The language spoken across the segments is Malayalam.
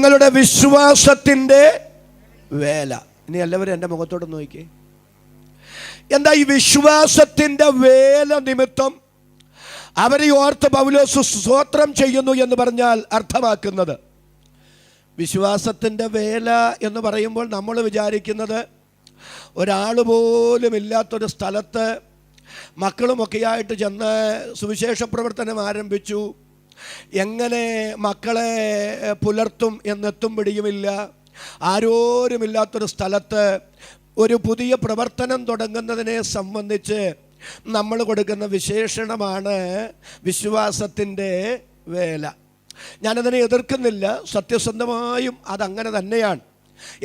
നിങ്ങളുടെ വിശ്വാസത്തിൻ്റെ വേല. ഇനി എല്ലാവരും എൻ്റെ മുഖത്തോട്ട് നോക്കിയേ. എന്താ ഈ വിശ്വാസത്തിൻ്റെ വേല നിമിത്തം അവരെ ഓർത്ത് പൗലോസ് സ്തോത്രം ചെയ്യുന്നു എന്ന് പറഞ്ഞാൽ അർത്ഥമാക്കുന്നത്, വിശ്വാസത്തിൻ്റെ വേല എന്ന് പറയുമ്പോൾ നമ്മൾ വിചാരിക്കുന്നത് ഒരാൾ പോലും ഇല്ലാത്തൊരു സ്ഥലത്ത് മക്കളുമൊക്കെയായിട്ട് ചെന്ന് സുവിശേഷ പ്രവർത്തനം ആരംഭിച്ചു, എങ്ങനെ മക്കളെ പുലർത്തും എന്നെത്തും പിടിയുമില്ല, ആരോരുമില്ലാത്തൊരു സ്ഥലത്ത് ഒരു പുതിയ പ്രവർത്തനം തുടങ്ങുന്നതിനെ സംബന്ധിച്ച് നമ്മൾ കൊടുക്കുന്ന വിശേഷണമാണ് വിശ്വാസത്തിൻ്റെ വേല. ഞാനതിനെ എതിർക്കുന്നില്ല, സത്യസന്ധമായും അതങ്ങനെ തന്നെയാണ്.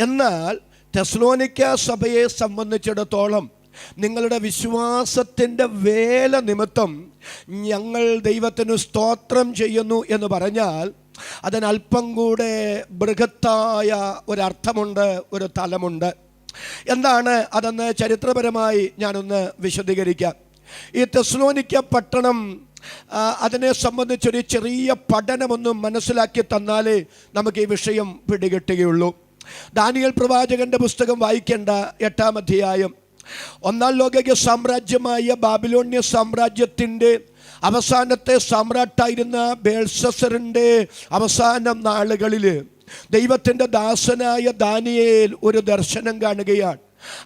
എന്നാൽ തെസ്സലോനിക്ക സഭയെ സംബന്ധിച്ചിടത്തോളം നിങ്ങളുടെ വിശ്വാസത്തിൻ്റെ വേല നിമിത്തം ഞങ്ങൾ ദൈവത്തിന് സ്തോത്രം ചെയ്യുന്നു എന്ന് പറഞ്ഞാൽ അതിനല്പം കൂടെ ബൃഹത്തായ ഒരർത്ഥമുണ്ട്, ഒരു തലമുണ്ട്. എന്താണ് അതെന്ന് ചരിത്രപരമായി ഞാനൊന്ന് വിശദീകരിക്കാം. ഈ തെസ്സലോനിക്ക പട്ടണം, അതിനെ സംബന്ധിച്ചൊരു ചെറിയ പഠനമൊന്ന് മനസ്സിലാക്കി തന്നാലേ നമുക്ക് ഈ വിഷയം പിടികിട്ടുകയുള്ളൂ. ദാനിയേൽ പ്രവാചകന്റെ പുസ്തകം വായിക്കേണ്ട 8-ാം അധ്യായം. ഒന്നാം ലോക സാമ്രാജ്യമായ ബാബിലോണ്യ സാമ്രാജ്യത്തിൻ്റെ അവസാനത്തെ സാമ്രാട്ടായിരുന്ന ബേൽഷസ്സറിൻ്റെ അവസാന നാളുകളിൽ ദൈവത്തിൻ്റെ ദാസനായ ദാനിയേൽ ഒരു ദർശനം കാണുകയാണ്.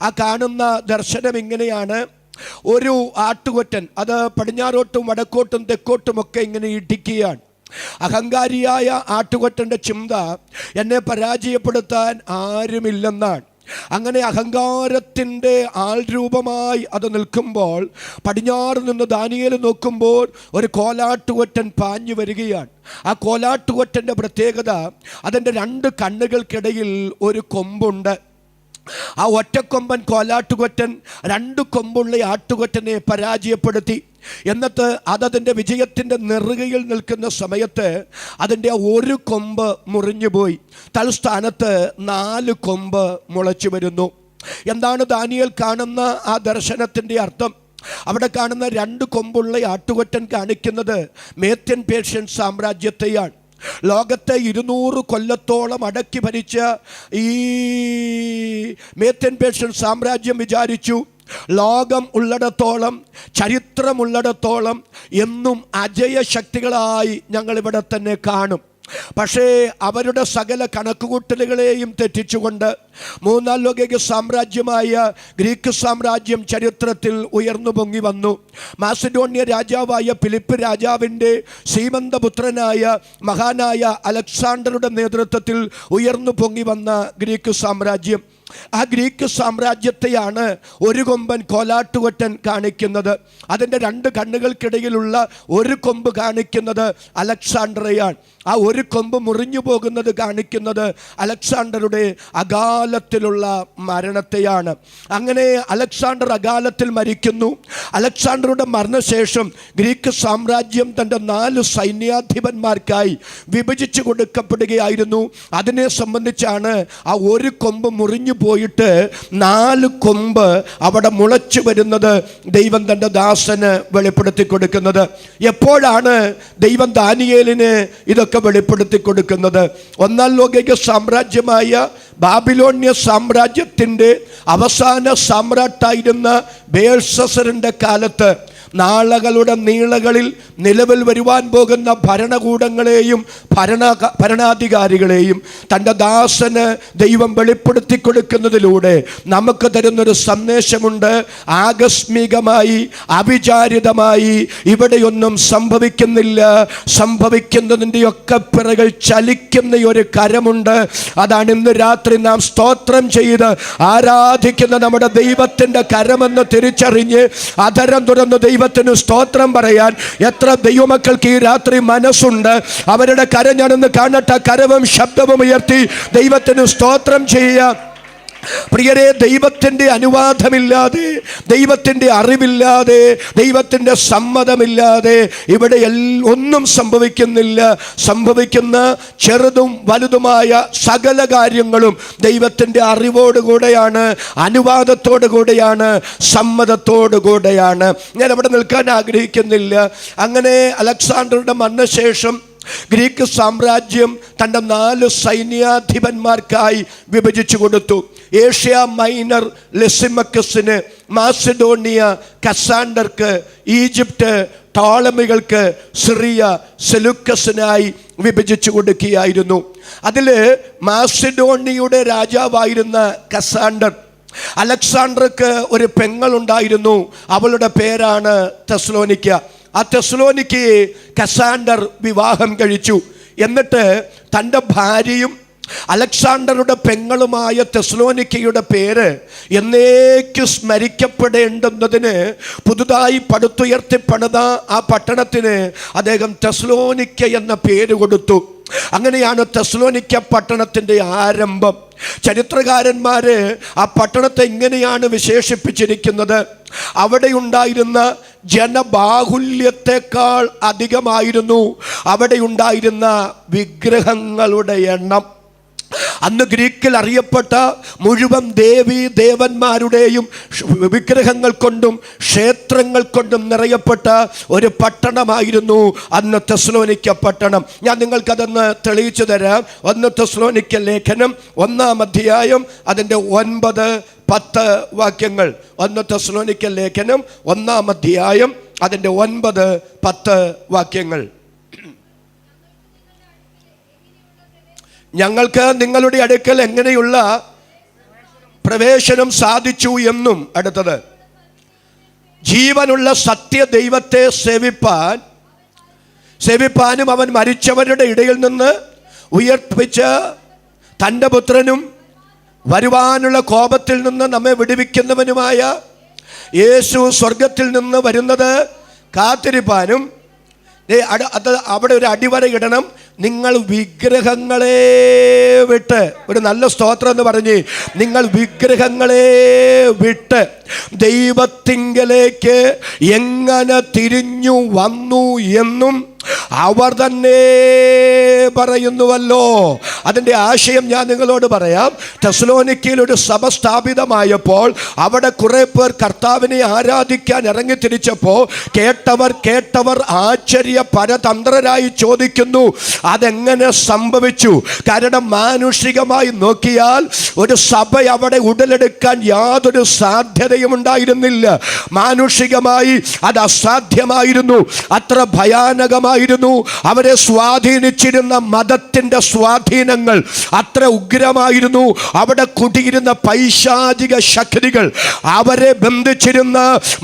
ആ കാണുന്ന ദർശനം ഇങ്ങനെയാണ്: ഒരു ആട്ടുകൊറ്റൻ, അത് പടിഞ്ഞാറോട്ടും വടക്കോട്ടും തെക്കോട്ടുമൊക്കെ ഇങ്ങനെ ഇടിക്കുകയാണ്. അഹങ്കാരിയായ ആട്ടുകൊറ്റൻ്റെ ചിന്ത എന്നെ പരാജയപ്പെടുത്താൻ ആരുമില്ലെന്നാണ്. അങ്ങനെ അഹങ്കാരത്തിൻ്റെ ആൾരൂപമായി അത് നിൽക്കുമ്പോൾ പടിഞ്ഞാറ് നിന്ന് ദാനിയേൽ നോക്കുമ്പോൾ ഒരു കോലാട്ടുകൊറ്റൻ പാഞ്ഞു വരികയാണ്. ആ കോലാട്ടുകൊറ്റൻ്റെ പ്രത്യേകത, അതിൻ്റെ 2 കണ്ണുകൾക്കിടയിൽ ഒരു കൊമ്പുണ്ട്. ആ ഒറ്റക്കൊമ്പൻ കോലാട്ടുകൊറ്റൻ 2 കൊമ്പുള്ള ആട്ടുകൊറ്റനെ പരാജയപ്പെടുത്തി. എന്നിട്ട് അതതിൻ്റെ വിജയത്തിൻ്റെ നെറുകയിൽ നിൽക്കുന്ന സമയത്ത് അതിൻ്റെ ഒരു കൊമ്പ് മുറിഞ്ഞുപോയി. തൽസ്ഥാനത്ത് 4 കൊമ്പ് മുളച്ചു വരുന്നു. എന്താണ് ദാനിയേൽ കാണുന്ന ആ ദർശനത്തിൻ്റെ അർത്ഥം? അവിടെ കാണുന്ന 2 കൊമ്പുള്ള ആട്ടുകൊറ്റൻ കാണിക്കുന്നത് മേദ്യൻ പേർഷ്യൻ സാമ്രാജ്യത്തെയാണ്. ലോകത്തെ 200 കൊല്ലത്തോളം അടക്കി ഭരിച്ച ഈ മേദ്യൻ പേർഷ്യൻ സാമ്രാജ്യം വിചാരിച്ചു, ലോകം ഉള്ളിടത്തോളം, ചരിത്രമുള്ളിടത്തോളം എന്നും അജയശക്തികളായി ഞങ്ങളിവിടെ തന്നെ കാണും. പക്ഷേ അവരുടെ സകല കണക്കുകൂട്ടലുകളെയും തെറ്റിച്ചുകൊണ്ട് 3-ാം ലോക സാമ്രാജ്യമായ ഗ്രീക്ക് സാമ്രാജ്യം ചരിത്രത്തിൽ ഉയർന്നു പൊങ്ങി വന്നു. മാസിഡോണിയ രാജാവായ ഫിലിപ്പ് രാജാവിൻ്റെ ശ്രീമന്തപുത്രനായ മഹാനായ അലക്സാണ്ടറുടെ നേതൃത്വത്തിൽ ഉയർന്നു പൊങ്ങി വന്ന ഗ്രീക്ക് സാമ്രാജ്യം. ആ ഗ്രീക്ക് സാമ്രാജ്യത്തെയാണ് ഒരു കൊമ്പൻ കോലാട്ടുകൊറ്റൻ കാണിക്കുന്നത്. അതിൻ്റെ 2 കണ്ണുകൾക്കിടയിലുള്ള ഒരു കൊമ്പ് കാണിക്കുന്നത് അലക്സാണ്ടറെയാണ്. ആ ഒരു കൊമ്പ് മുറിഞ്ഞു പോകുന്നത് കാണിക്കുന്നത് അലക്സാണ്ടറുടെ അകാലത്തിലുള്ള മരണത്തെയാണ്. അങ്ങനെ അലക്സാണ്ടർ അകാലത്തിൽ മരിക്കുന്നു. അലക്സാണ്ടറുടെ മരണശേഷം ഗ്രീക്ക് സാമ്രാജ്യം തൻ്റെ 4 സൈന്യാധിപന്മാർക്കായി വിഭജിച്ചു കൊടുക്കപ്പെടുകയായിരുന്നു. അതിനെ സംബന്ധിച്ചാണ് ആ ഒരു കൊമ്പ് മുറിഞ്ഞു പോയിട്ട് 4 കൊമ്പ് അവിടെ മുളച്ചു വരുന്നത് ദൈവം തൻ്റെ ദാസന് വെളിപ്പെടുത്തി കൊടുക്കുന്നത്. എപ്പോഴാണ് ദൈവം ദാനിയേലിന് ഇതൊക്കെ വെളിപ്പെടുത്തി കൊടുക്കുന്നത്? 1-ാം ലോക സാമ്രാജ്യമായ ബാബിലോണ്യ സാമ്രാജ്യത്തിൻ്റെ അവസാന സാമ്രാട്ടായിരുന്ന ബേൽഷസ്സറിൻ്റെ കാലത്ത് നാളുകളുടെ നീളകളിൽ നിലവിൽ വരുവാൻ പോകുന്ന ഭരണകൂടങ്ങളെയും ഭരണാധികാരികളെയും തൻ്റെ ദാസന് ദൈവം വെളിപ്പെടുത്തി കൊടുക്കുന്നതിലൂടെ നമുക്ക് തരുന്നൊരു സന്ദേശമുണ്ട്. ആകസ്മികമായി, അവിചാരിതമായി ഇവിടെയൊന്നും സംഭവിക്കുന്നില്ല. സംഭവിക്കുന്നതിൻ്റെയൊക്കെ പിറകിൽ ചലിക്കുന്ന ഒരു കരമുണ്ട്. അതാണ് ഇന്ന് രാത്രി നാം സ്തോത്രം ചെയ്ത് ആരാധിക്കുന്ന നമ്മുടെ ദൈവത്തിൻ്റെ കരമെന്ന് തിരിച്ചറിഞ്ഞ് അധരം തുറന്ന് ദൈവത്തിന് സ്തോത്രം പറയാൻ എത്ര ദൈവമക്കൾക്ക് ഈ രാത്രി മനസ്സുണ്ട്? അവരുടെ കരം ഞാനൊന്ന് കാണട്ടെ. കരവും ശബ്ദവും ഉയർത്തി ദൈവത്തിന് സ്തോത്രം ചെയ്യാം. പ്രിയരെ, ദൈവത്തിൻ്റെ അനുവാദമില്ലാതെ, ദൈവത്തിൻ്റെ അറിവില്ലാതെ, ദൈവത്തിൻ്റെ സമ്മതമില്ലാതെ ഇവിടെ ഒന്നും സംഭവിക്കുന്നില്ല. സംഭവിക്കുന്ന ചെറുതും വലുതുമായ സകല കാര്യങ്ങളും ദൈവത്തിൻ്റെ അറിവോടുകൂടെയാണ്, അനുവാദത്തോടുകൂടെയാണ്, സമ്മതത്തോടുകൂടെയാണ്. ഞാൻ അവിടെ നിൽക്കാൻ ആഗ്രഹിക്കുന്നില്ല. അങ്ങനെ അലക്സാണ്ടറുടെ മരണശേഷം ഗ്രീക്ക് സാമ്രാജ്യം തൻ്റെ 4 സൈന്യാധിപന്മാർക്കായി വിഭജിച്ചു കൊടുത്തു. ഏഷ്യ മൈനർ ലിസിമക്കസിന്, മാസിഡോണിയ കസാൻഡർക്ക്, ഈജിപ്റ്റ് ടോളമികൾക്ക്, സിറിയ സെലൂക്കസിനായി വിഭജിച്ചു കൊടുക്കുകയായിരുന്നു. അതിൽ മാസിഡോണിയയുടെ രാജാവായിരുന്ന കസാൻഡർ, അലക്സാണ്ടർക്ക് ഒരു പെങ്ങളുണ്ടായിരുന്നു. അവളുടെ പേരാണ് തെസ്സലോനിക്ക. ആ തെസ്സലോനിക്കയെ കസാൻഡർ വിവാഹം കഴിച്ചു. എന്നിട്ട് തൻ്റെ ഭാര്യയും അലക്സാണ്ടറുടെ പെങ്ങളുമായ തെസ്സലോനിക്കയുടെ പേര് എന്നേക്കും സ്മരിക്കപ്പെടേണ്ടുന്നതിന് പുതുതായി പടുത്തുയർത്തിപ്പണിത ആ പട്ടണത്തിന് അദ്ദേഹം തെസ്സലോനിക്ക എന്ന പേര് കൊടുത്തു. അങ്ങനെയാണ് തെസ്സലോനിക്ക പട്ടണത്തിൻ്റെ ആരംഭം. ചരിത്രകാരന്മാർ ആ പട്ടണത്തെ ഇങ്ങനെയാണ് വിശേഷിപ്പിച്ചിരിക്കുന്നത്: അവിടെ ഉണ്ടായിരുന്ന ജനബാഹുല്യത്തെക്കാൾ അധികമായിരുന്നു അവിടെ ഉണ്ടായിരുന്ന വിഗ്രഹങ്ങളുടെ എണ്ണം. അന്ന് ഗ്രീക്കിൽ അറിയപ്പെട്ട മുഴുവൻ ദേവന്മാരുടെയും വിഗ്രഹങ്ങൾ കൊണ്ടും ക്ഷേത്രങ്ങൾ കൊണ്ടും നിറയപ്പെട്ട ഒരു പട്ടണമായിരുന്നു അന്ന് തെസ്സലോനിക്ക പട്ടണം. ഞാൻ നിങ്ങൾക്കതൊന്ന് തെളിയിച്ചു തരാം. 1 തെസ്സലോനിക്ക ലേഖനം 1-ാം അധ്യായം അതിൻ്റെ 9-10 വാക്യങ്ങൾ. 1 തെസ്സലോനിക്ക ലേഖനം 1-ാം അധ്യായം അതിൻ്റെ 9-10 വാക്യങ്ങൾ. ഞങ്ങൾക്ക് നിങ്ങളുടെ അടുക്കൽ എങ്ങനെയുള്ള പ്രവേശനം സാധിച്ചു എന്നും, അടുത്തത് ജീവനുള്ള സത്യദൈവത്തെ സേവിപ്പാനും അവൻ മരിച്ചവരുടെ ഇടയിൽ നിന്ന് ഉയർപ്പിച്ച തൻ്റെ പുത്രനും വരുവാനുള്ള കോപത്തിൽ നിന്ന് നമ്മെ വിടുവിക്കുന്നവനുമായ യേശു സ്വർഗത്തിൽ നിന്ന് വരുന്നത് കാത്തിരിപ്പാനും. അവിടെ ഒരു അടിവര ഇടണം. നിങ്ങൾ വിഗ്രഹങ്ങളെ വിട്ട്, ഒരു നല്ല സ്തോത്രം എന്ന് പറഞ്ഞ്, നിങ്ങൾ വിഗ്രഹങ്ങളെ വിട്ട് ദൈവത്തിങ്കലേക്ക് എങ്ങനെ തിരിഞ്ഞു വന്നു എന്നും അവർ തന്നെ പറയുന്നുവല്ലോ. അതിൻ്റെ ആശയം ഞാൻ നിങ്ങളോട് പറയാം. തെസ്സലോനിക്കയിൽ ഒരു സഭ സ്ഥാപിതമായപ്പോൾ അവിടെ കുറെ പേർ കർത്താവിനെ ആരാധിക്കാൻ ഇറങ്ങിത്തിരിച്ചപ്പോൾ കേട്ടവർ ആശ്ചര്യ പരതന്ത്രരായി ചോദിക്കുന്നു, അതെങ്ങനെ സംഭവിച്ചു? കാരണം മാനുഷികമായി നോക്കിയാൽ ഒരു സഭ അവിടെ ഉടലെടുക്കാൻ യാതൊരു സാധ്യതയും ഉണ്ടായിരുന്നില്ല. മാനുഷികമായി അത് അസാധ്യമായിരുന്നു. അത്ര ഭയാനകമായിരുന്നു. അവരെ സ്വാധീനിച്ചിരുന്ന മതത്തിൻ്റെ സ്വാധീനങ്ങൾ അത്ര ഉഗ്രമായിരുന്നു. അവിടെ കുടിയിരുന്ന പൈശാചിക ശക്തികൾ, അവരെ ബന്ധിച്ചിരുന്ന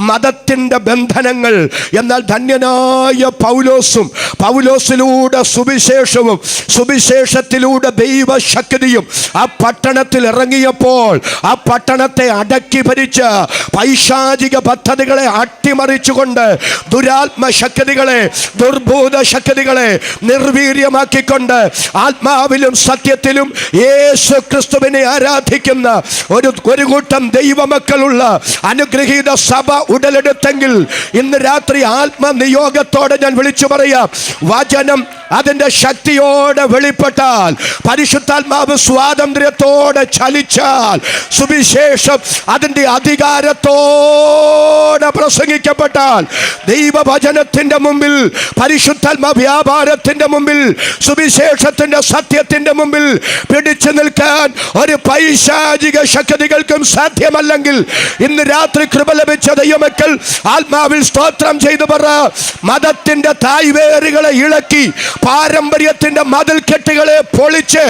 മതത്തിൻ്റെ ബന്ധനങ്ങൾ. എന്നാൽ ധന്യനായ പൗലോസിലൂടെ സുവിശേഷവും സുവിശേഷത്തിലൂടെ ദൈവശക്തിയും ആ പട്ടണത്തിൽ ഇറങ്ങിയപ്പോൾ ആ പട്ടണത്തെ അടക്കി ഭരിച്ച പൈശാചിക പദ്ധതികളെ അട്ടിമറിച്ചുകൊണ്ട് ദുരാത്മശക്തികളെ, ദുർഭൂത ശക്തികളെ നിർവീര്യമാക്കിക്കൊണ്ട് ആത്മാവിലും സത്യത്തിലും യേശു ക്രിസ്തുവിനെ ആരാധിക്കുന്ന ഒരു കൂട്ടം ദൈവമക്കളുള്ള അനുഗ്രഹീത സഭ ഉടലെടുത്തെങ്കിൽ ഇന്ന് രാത്രി ആത്മനിയോഗത്തോടെ ഞാൻ വിളിച്ചു പറയാം, വചനം അതിൻ്റെ ശക്തിയോടെ വെളിപ്പെട്ടാൽ, പരിശുദ്ധാത്മാവ് സ്വാതന്ത്ര്യത്തോടെ ചലിച്ചാൽ, സുവിശേഷം അതിൻ്റെ അധികാരത്തോടെ പ്രസംഗിക്കപ്പെട്ടാൽ, ദൈവവചനത്തിൻ്റെ മുമ്പിൽ, പരിശുദ്ധാത്മ വ്യാപാരത്തിൻ്റെ മുമ്പിൽ, സുവിശേഷത്തിൻ്റെ സത്യത്തിൻ്റെ മുമ്പിൽ പിടിച്ചു നിൽക്കാൻ ഒരു പൈശാചിക ശക്തികൾക്കും സാധ്യമല്ലെങ്കിൽ ഇന്ന് രാത്രി കൃപ ലഭിച്ച ദൈവമക്കൾ ആത്മാവിൽ സ്തോത്രം ചെയ്തു പറ. മതത്തിൻ്റെ തായ്വേരുകളെ ഇളക്കി, പാരമ്പര്യത്തിന്റെ മതിൽക്കെട്ടുകളെ പൊളിച്ച്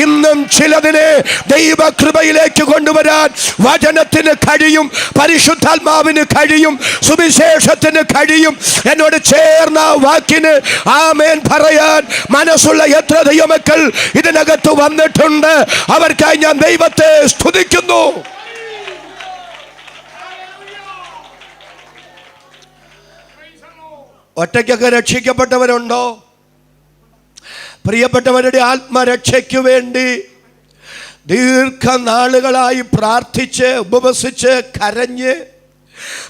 ഇന്നും ചിലതിനെ ദൈവകൃപയിലേക്ക് കൊണ്ടുവരാൻ വചനത്തിന് കഴിയും, പരിശുദ്ധാത്മാവിന് കഴിയും, സുവിശേഷത്തിന് കഴിയും. എന്നോട് ചേർന്ന വാക്കിന് ആമേൻ പറയാൻ മനസ്സുള്ള എത്ര ദൈവമക്കൾ ഇതിനകത്ത് വന്നിട്ടുണ്ട്, അവർക്കായി ഞാൻ ദൈവത്തെ സ്തുതിക്കുന്നു. ഒറ്റയ്ക്കൊക്കെ രക്ഷിക്കപ്പെട്ടവരുണ്ടോ? പ്രിയപ്പെട്ടവരുടെ ആത്മരക്ഷയ്ക്കു വേണ്ടി ദീർഘനാളുകളായി പ്രാർത്ഥിച്ച് ഉപവസിച്ച് കരഞ്ഞ്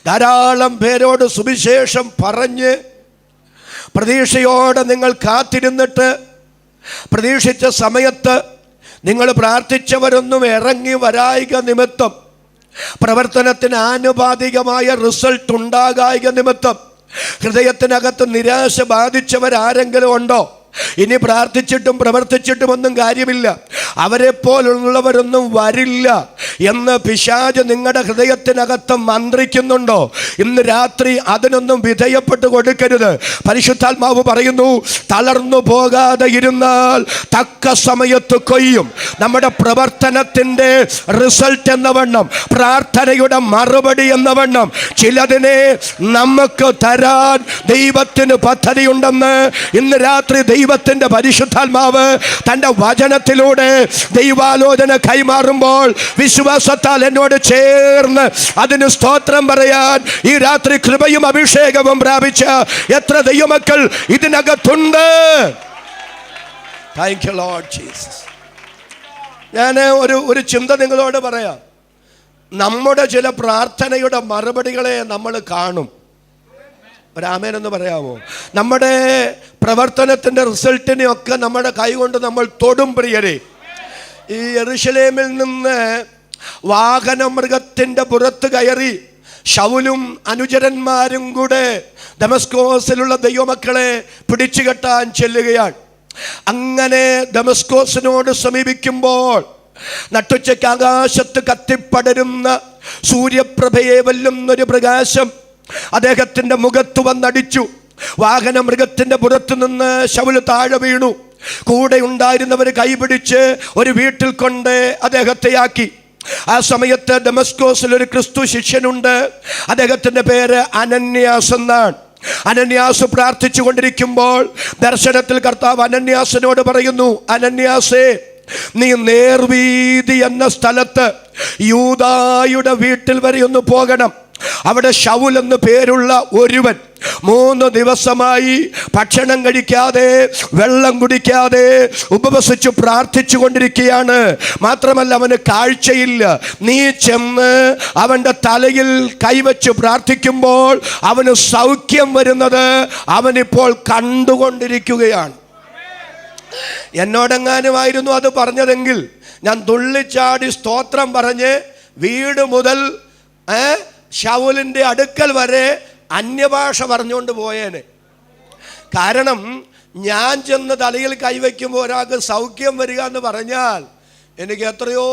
ധാരാളം പേരോട് സുവിശേഷം പറഞ്ഞ് പ്രതീക്ഷയോടെ നിങ്ങൾ കാത്തിരുന്നിട്ട് പ്രതീക്ഷിച്ച സമയത്ത് നിങ്ങൾ പ്രാർത്ഥിച്ചവരൊന്നും ഇറങ്ങി വരായിക നിമിത്തം, പ്രവർത്തനത്തിന് ആനുപാതികമായ റിസൾട്ട് ഉണ്ടാകായിക നിമിത്തം ഹൃദയത്തിനകത്ത് നിരാശ ബാധിച്ചവരാരെങ്കിലും ഉണ്ടോ? ഇനി പ്രാർത്ഥിച്ചിട്ടും പ്രവർത്തിച്ചിട്ടും ഒന്നും കാര്യമില്ല, അവരെ പോലുള്ളവരൊന്നും വരില്ല എന്ന് പിശാച് നിങ്ങളുടെ ഹൃദയത്തിനകത്ത് മന്ത്രിക്കുന്നുണ്ടോ? ഇന്ന് രാത്രി അതിനൊന്നും വിധേയപ്പെട്ട് കൊടുക്കരുത്. പരിശുദ്ധാത്മാവ് പറയുന്നു, തളർന്നു പോകാതെ ഇരുന്നാൽ തക്ക സമയത്ത് കൊയ്യും. നമ്മുടെ പ്രവർത്തനത്തിൻ്റെ റിസൾട്ട് എന്ന വണ്ണം, പ്രാർത്ഥനയുടെ മറുപടി എന്ന വണ്ണം ചിലതിനെ നമുക്ക് തരാൻ ദൈവത്തിന് പദ്ധതിയുണ്ടെന്ന് ഇന്ന് രാത്രി ദൈവത്തിൻ്റെ പരിശുദ്ധാത്മാവ് തൻ്റെ വചനത്തിലൂടെ ദൈവാലോചന കൈമാറുമ്പോൾ വിശ്വാസത്താൽ എന്നോട് ചേർന്ന് അതിന് സ്തോത്രം പറയാൻ ഈ രാത്രി കൃപയും അഭിഷേകവും പ്രാപിച്ച എത്ര ദൈവമക്കൾ ഇതിനകത്തുണ്ട്. Thank you Lord Jesus. ഞാൻ ഒരു ചിന്ത നിങ്ങളോട് പറയാം. നമ്മുടെ ചില പ്രാർത്ഥനയുടെ മറുപടികളെ നമ്മൾ കാണും. ഒരാമേനെന്ന് പറയാമോ? നമ്മുടെ പ്രവർത്തനത്തിൻ്റെ റിസൾട്ടിനെയൊക്കെ നമ്മുടെ കൈകൊണ്ട് നമ്മൾ തൊടും പ്രിയരെ. ഈ യെരൂശലേമിൽ നിന്ന് വാഹനമൃഗത്തിൻ്റെ പുറത്ത് കയറി ശൗലും അനുചരന്മാരും കൂടെ ദമസ്കോസിലുള്ള ദൈവമക്കളെ പിടിച്ചുകെട്ടാൻ ചെല്ലുകയാണ്. അങ്ങനെ ദമസ്കോസിനോട് സമീപിക്കുമ്പോൾ നട്ടുച്ചയ്ക്ക് ആകാശത്ത് കത്തിപ്പടരുന്ന സൂര്യപ്രഭയെ വെല്ലുന്നൊരു പ്രകാശം അദ്ദേഹത്തിൻ്റെ മുഖത്ത് വന്നടിച്ചു. വാഹന മൃഗത്തിൻ്റെ പുറത്തു നിന്ന് ശൗല് താഴെ വീണു. കൂടെ ഉണ്ടായിരുന്നവർ കൈപിടിച്ച് ഒരു വീട്ടിൽ കൊണ്ട് അദ്ദേഹത്തെ ആക്കി. ആ സമയത്ത് ദമസ്കോസിൽ ഒരു ക്രിസ്തു ശിഷ്യനുണ്ട്. അദ്ദേഹത്തിൻ്റെ പേര് അനന്യാസ് എന്നാണ്. അനന്യാസ് പ്രാർത്ഥിച്ചു കൊണ്ടിരിക്കുമ്പോൾ ദർശനത്തിൽ കർത്താവ് അനന്യാസിനോട് പറയുന്നു, അനന്യാസേ, നീ നേർവീതി എന്ന സ്ഥലത്ത് യൂദായുടെ വീട്ടിൽ വരെ ഒന്ന് പോകണം. അവിടെ ശൗൽ എന്ന് പേരുള്ള ഒരുവൻ 3 ദിവസമായി ഭക്ഷണം കഴിക്കാതെ വെള്ളം കുടിക്കാതെ ഉപവസിച്ചു പ്രാർത്ഥിച്ചു കൊണ്ടിരിക്കുകയാണ്. മാത്രമല്ല അവന് കാഴ്ചയില്ല. നീ ചെന്ന് അവൻ്റെ തലയിൽ കൈവച്ച് പ്രാർത്ഥിക്കുമ്പോൾ അവന് സൗഖ്യം വരുന്നത് അവനിപ്പോൾ കണ്ടുകൊണ്ടിരിക്കുകയാണ്. എന്നോടെങ്ങാനുമായിരുന്നു അത് പറഞ്ഞതെങ്കിൽ ഞാൻ തുള്ളിച്ചാടി സ്തോത്രം പറഞ്ഞ് വീട് മുതൽ ശൗലിൻ്റെ അടുക്കൽ വരെ അന്യഭാഷ പറഞ്ഞുകൊണ്ട് പോയേനെ. കാരണം ഞാൻ ചെന്ന് തലയിൽ കൈവയ്ക്കുമ്പോൾ ഒരാൾക്ക് സൗഖ്യം വരിക എന്ന് പറഞ്ഞാൽ എനിക്ക് എത്രയോ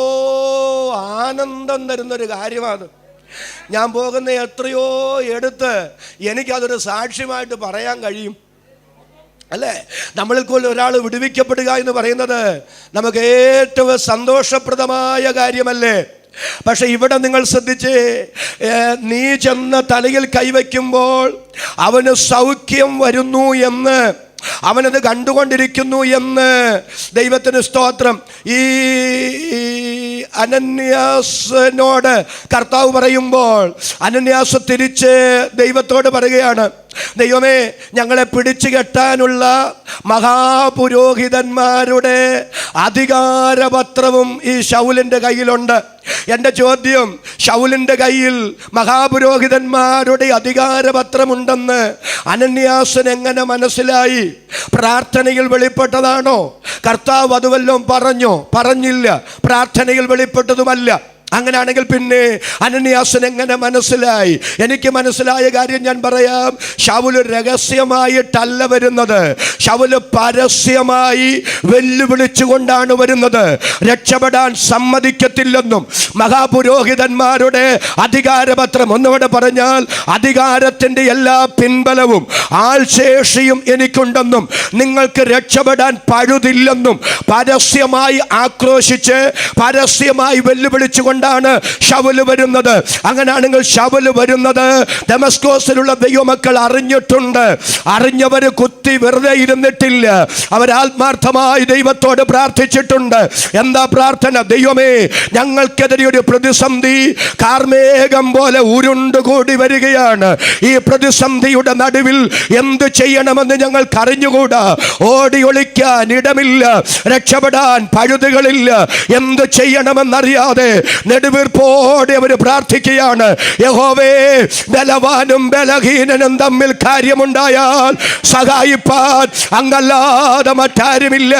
ആനന്ദം തരുന്നൊരു കാര്യമാണ്. ഞാൻ പോകുന്ന എത്രയോ എടുത്ത് എനിക്കതൊരു സാക്ഷ്യമായിട്ട് പറയാൻ കഴിയും, അല്ലേ? നമ്മളിൽ കൂടി ഒരാൾ വിടുവിക്കപ്പെടുക എന്ന് പറയുന്നത് നമുക്ക് ഏറ്റവും സന്തോഷപ്രദമായ കാര്യമല്ലേ? പക്ഷെ ഇവിടെ നിങ്ങൾ ശ്രദ്ധിച്ച്, നീ ചെന്ന് തലയിൽ കൈവയ്ക്കുമ്പോൾ അവന് സൗഖ്യം വരുന്നു എന്ന്, അവനത് കണ്ടുകൊണ്ടിരിക്കുന്നു എന്ന് ദൈവത്തിന് സ്തോത്രം. ഈ അനന്യാസിനോട് കർത്താവ് പറയുമ്പോൾ അനന്യാസ് തിരിച്ച് ദൈവത്തോട് പറയുകയാണ്, ദൈവമേ, ഞങ്ങളെ പിടിച്ചു കെട്ടാനുള്ള മഹാപുരോഹിതന്മാരുടെ അധികാരപത്രവും ഈ ശൗലിൻ്റെ കയ്യിലുണ്ട്. എൻ്റെ ചോദ്യം, ശൗലിൻ്റെ കയ്യിൽ മഹാപുരോഹിതന്മാരുടെ അധികാരപത്രമുണ്ടെന്ന് അനന്യാസിന് എങ്ങനെ മനസ്സിലായി? പ്രാർത്ഥനയിൽ വെളിപ്പെട്ടതാണോ? കർത്താവ് അത് വല്ലതും പറഞ്ഞില്ല, പ്രാർത്ഥനയിൽ വെളിപ്പെട്ടതുമല്ല. അങ്ങനെയാണെങ്കിൽ പിന്നെ അനന്യാസിന് എങ്ങനെ മനസ്സിലായി? എനിക്ക് മനസ്സിലായ കാര്യം ഞാൻ പറയാം. ശൗല് രഹസ്യമായിട്ടല്ല വരുന്നത്, ശൗല് പരസ്യമായി വെല്ലുവിളിച്ചുകൊണ്ടാണ് വരുന്നത്. രക്ഷപ്പെടാൻ സമ്മതിക്കത്തില്ലെന്നും മഹാപുരോഹിതന്മാരുടെ അധികാരപത്രം, ഒന്നുകൂടെ പറഞ്ഞാൽ അധികാരത്തിൻ്റെ എല്ലാ പിൻബലവും ആൾശേഷിയും എനിക്കുണ്ടെന്നും നിങ്ങൾക്ക് രക്ഷപ്പെടാൻ പഴുതില്ലെന്നും പരസ്യമായി ആക്രോശിച്ച് പരസ്യമായി വെല്ലുവിളിച്ചുകൊണ്ട് ശൗല് വരുന്നത്. അങ്ങനെയാണെങ്കിൽ ശൗല് വരുന്നത് ദമസ്കോസിലുള്ള ദൈവമക്കൾ അറിഞ്ഞിട്ടുണ്ട്. അറിഞ്ഞവര് കുത്തി വെറുതെ ഇരുന്നിട്ടില്ല, അവർ ആത്മാർത്ഥമായി ദൈവത്തോട് പ്രാർത്ഥിച്ചിട്ടുണ്ട്. എന്താ പ്രാർത്ഥന? ദൈവമേ, ഞങ്ങൾക്കെതിരെ ഒരു പ്രതിസന്ധി കാർമേഘം പോലെ ഉരുണ്ടുകൂടി വരികയാണ്. ഈ പ്രതിസന്ധിയുടെ നടുവിൽ എന്ത് ചെയ്യണമെന്ന് ഞങ്ങൾക്ക് അറിഞ്ഞുകൂടാ. ഓടി ഒളിക്കാൻ ഇടമില്ല, രക്ഷപ്പെടാൻ പഴുതുകളില്ല. എന്ത് ചെയ്യണമെന്നറിയാതെ നെടുവീർപ്പോടെ അവർ പ്രാർത്ഥിക്കുകയാണ്, യഹോവേ, ബലവാനും ബലഹീനനും തമ്മിൽ കാര്യമുണ്ടായാൽ സഹായിപ്പാൻ അങ്ങല്ലാതെ മറ്റാരുമില്ല.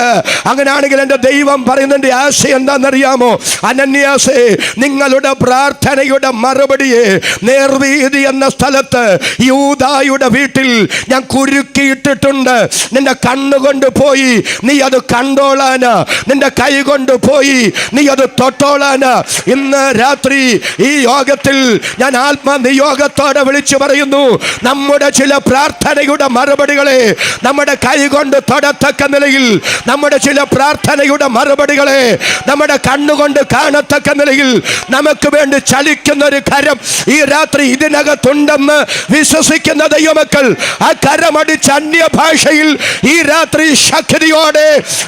അങ്ങനെയാണെങ്കിൽ എൻ്റെ ദൈവം പറയുന്നതിൻ്റെ ആശയം എന്താണെന്നറിയാമോ? അനന്യാസേ, നിങ്ങളുടെ പ്രാർത്ഥനയുടെ മറുപടിയെ നേർവീതി എന്ന സ്ഥലത്ത് യൂദായുടെ വീട്ടിൽ ഞാൻ കുരുക്കിയിട്ടിട്ടുണ്ട്. നിന്റെ കണ്ണുകൊണ്ട് പോയി നീ അത് കണ്ടോളാന്, നിന്റെ കൈ കൊണ്ട് പോയി നീ അത് തൊട്ടോളാന്. ഇന്ന് രാത്രി ഈ യോഗത്തിൽ ഞാൻ ആത്മനിയോഗത്തോടെ വിളിച്ചു പറയുന്നു, നമ്മുടെ ചില പ്രാർത്ഥനയുടെ മറുപടികളെ നമ്മുടെ കൈ കൊണ്ട് തൊടത്തക്ക നിലയിൽ, നമ്മുടെ ചില പ്രാർത്ഥനയുടെ മറുപടികളെ നമ്മുടെ കണ്ണുകൊണ്ട് കാണത്തക്ക നിലയിൽ നമുക്ക് വേണ്ടി ചലിക്കുന്ന ഒരു കരം ഈ രാത്രി ഇതിനകത്തുണ്ടെന്ന് വിശ്വസിക്കുന്ന ദൈവമക്കൾ ആ കരമടിച്ച് അന്യഭാഷയിൽ ഈ രാത്രി ശക്തിയോടെ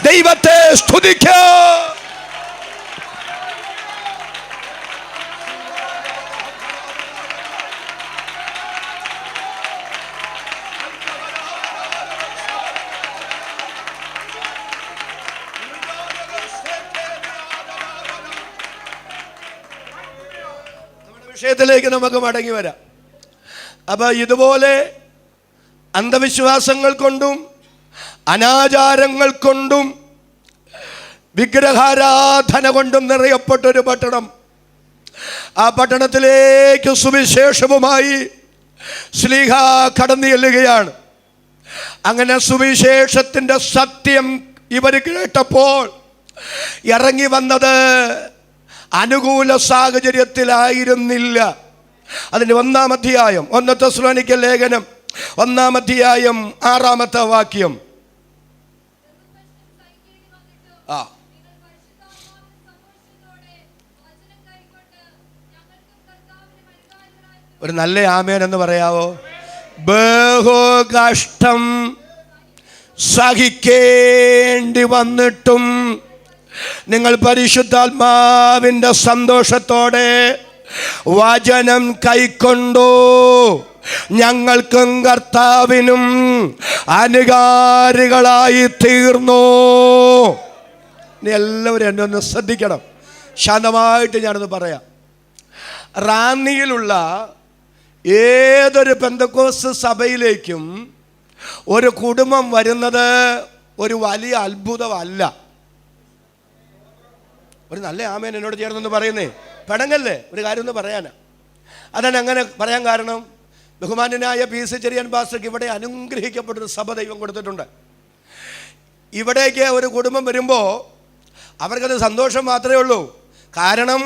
ദൈവത്തെ സ്തുതിക്കൂ. വിഷയത്തിലേക്ക് നമുക്ക് മടങ്ങി വരാം. അപ്പൊ ഇതുപോലെ അന്ധവിശ്വാസങ്ങൾ കൊണ്ടും അനാചാരങ്ങൾ കൊണ്ടും വിഗ്രഹാരാധന കൊണ്ടും നിറയപ്പെട്ടൊരു പട്ടണം. ആ പട്ടണത്തിലേക്ക് സുവിശേഷവുമായി ശ്ലീഹ കടന്നു ചെല്ലുകയാണ്. അങ്ങനെ സുവിശേഷത്തിൻ്റെ സത്യം ഇവർ കേട്ടപ്പോൾ ഇറങ്ങി വന്നത് അനുകൂല സാഹചര്യത്തിലായിരുന്നില്ല. അതിൻ്റെ 1-ാം അധ്യായം 1 തെസ്സലോനിക്ക ലേഖനം 1-ാം അധ്യായം 6-ാമത്തെ വാക്യം. ഒരു നല്ല ആമേൻ എന്ന് പറയാവോ? ബഹു കഷ്ടം സഹിക്കേണ്ടി വന്നിട്ടും നിങ്ങൾ പരിശുദ്ധാത്മാവിൻ്റെ സന്തോഷത്തോടെ വചനം കൈക്കൊണ്ടു ഞങ്ങൾക്കും കർത്താവിനും അനുകാരികളായി തീർന്നു. ഇനി എല്ലാവരും എന്നെ ഒന്ന് ശ്രദ്ധിക്കണം, ശാന്തമായിട്ട് ഞാനൊന്ന് പറയാം. റാന്നിയിലുള്ള ഏതൊരു പെന്തക്കോസ്ത് സഭയിലേക്കും ഒരു കുടുംബം വരുന്നത് ഒരു വലിയ അത്ഭുതമല്ല. ഒരു നല്ല ആമേൻ എന്നോട് ചേർന്നൊന്ന് പറയുന്നേ, പെടങ്ങല്ലേ, ഒരു കാര്യം ഒന്ന് പറയാനാ. അതാണ് അങ്ങനെ പറയാൻ കാരണം, ബഹുമാന്യനായ PC ചെറിയാൻ പാസ്റ്റർക്ക് ഇവിടെ അനുഗ്രഹിക്കപ്പെട്ടൊരു സഭ ദൈവം കൊടുത്തിട്ടുണ്ട്. ഇവിടേക്ക് ഒരു കുടുംബം വരുമ്പോൾ അവർക്കത് സന്തോഷം മാത്രമേ ഉള്ളൂ. കാരണം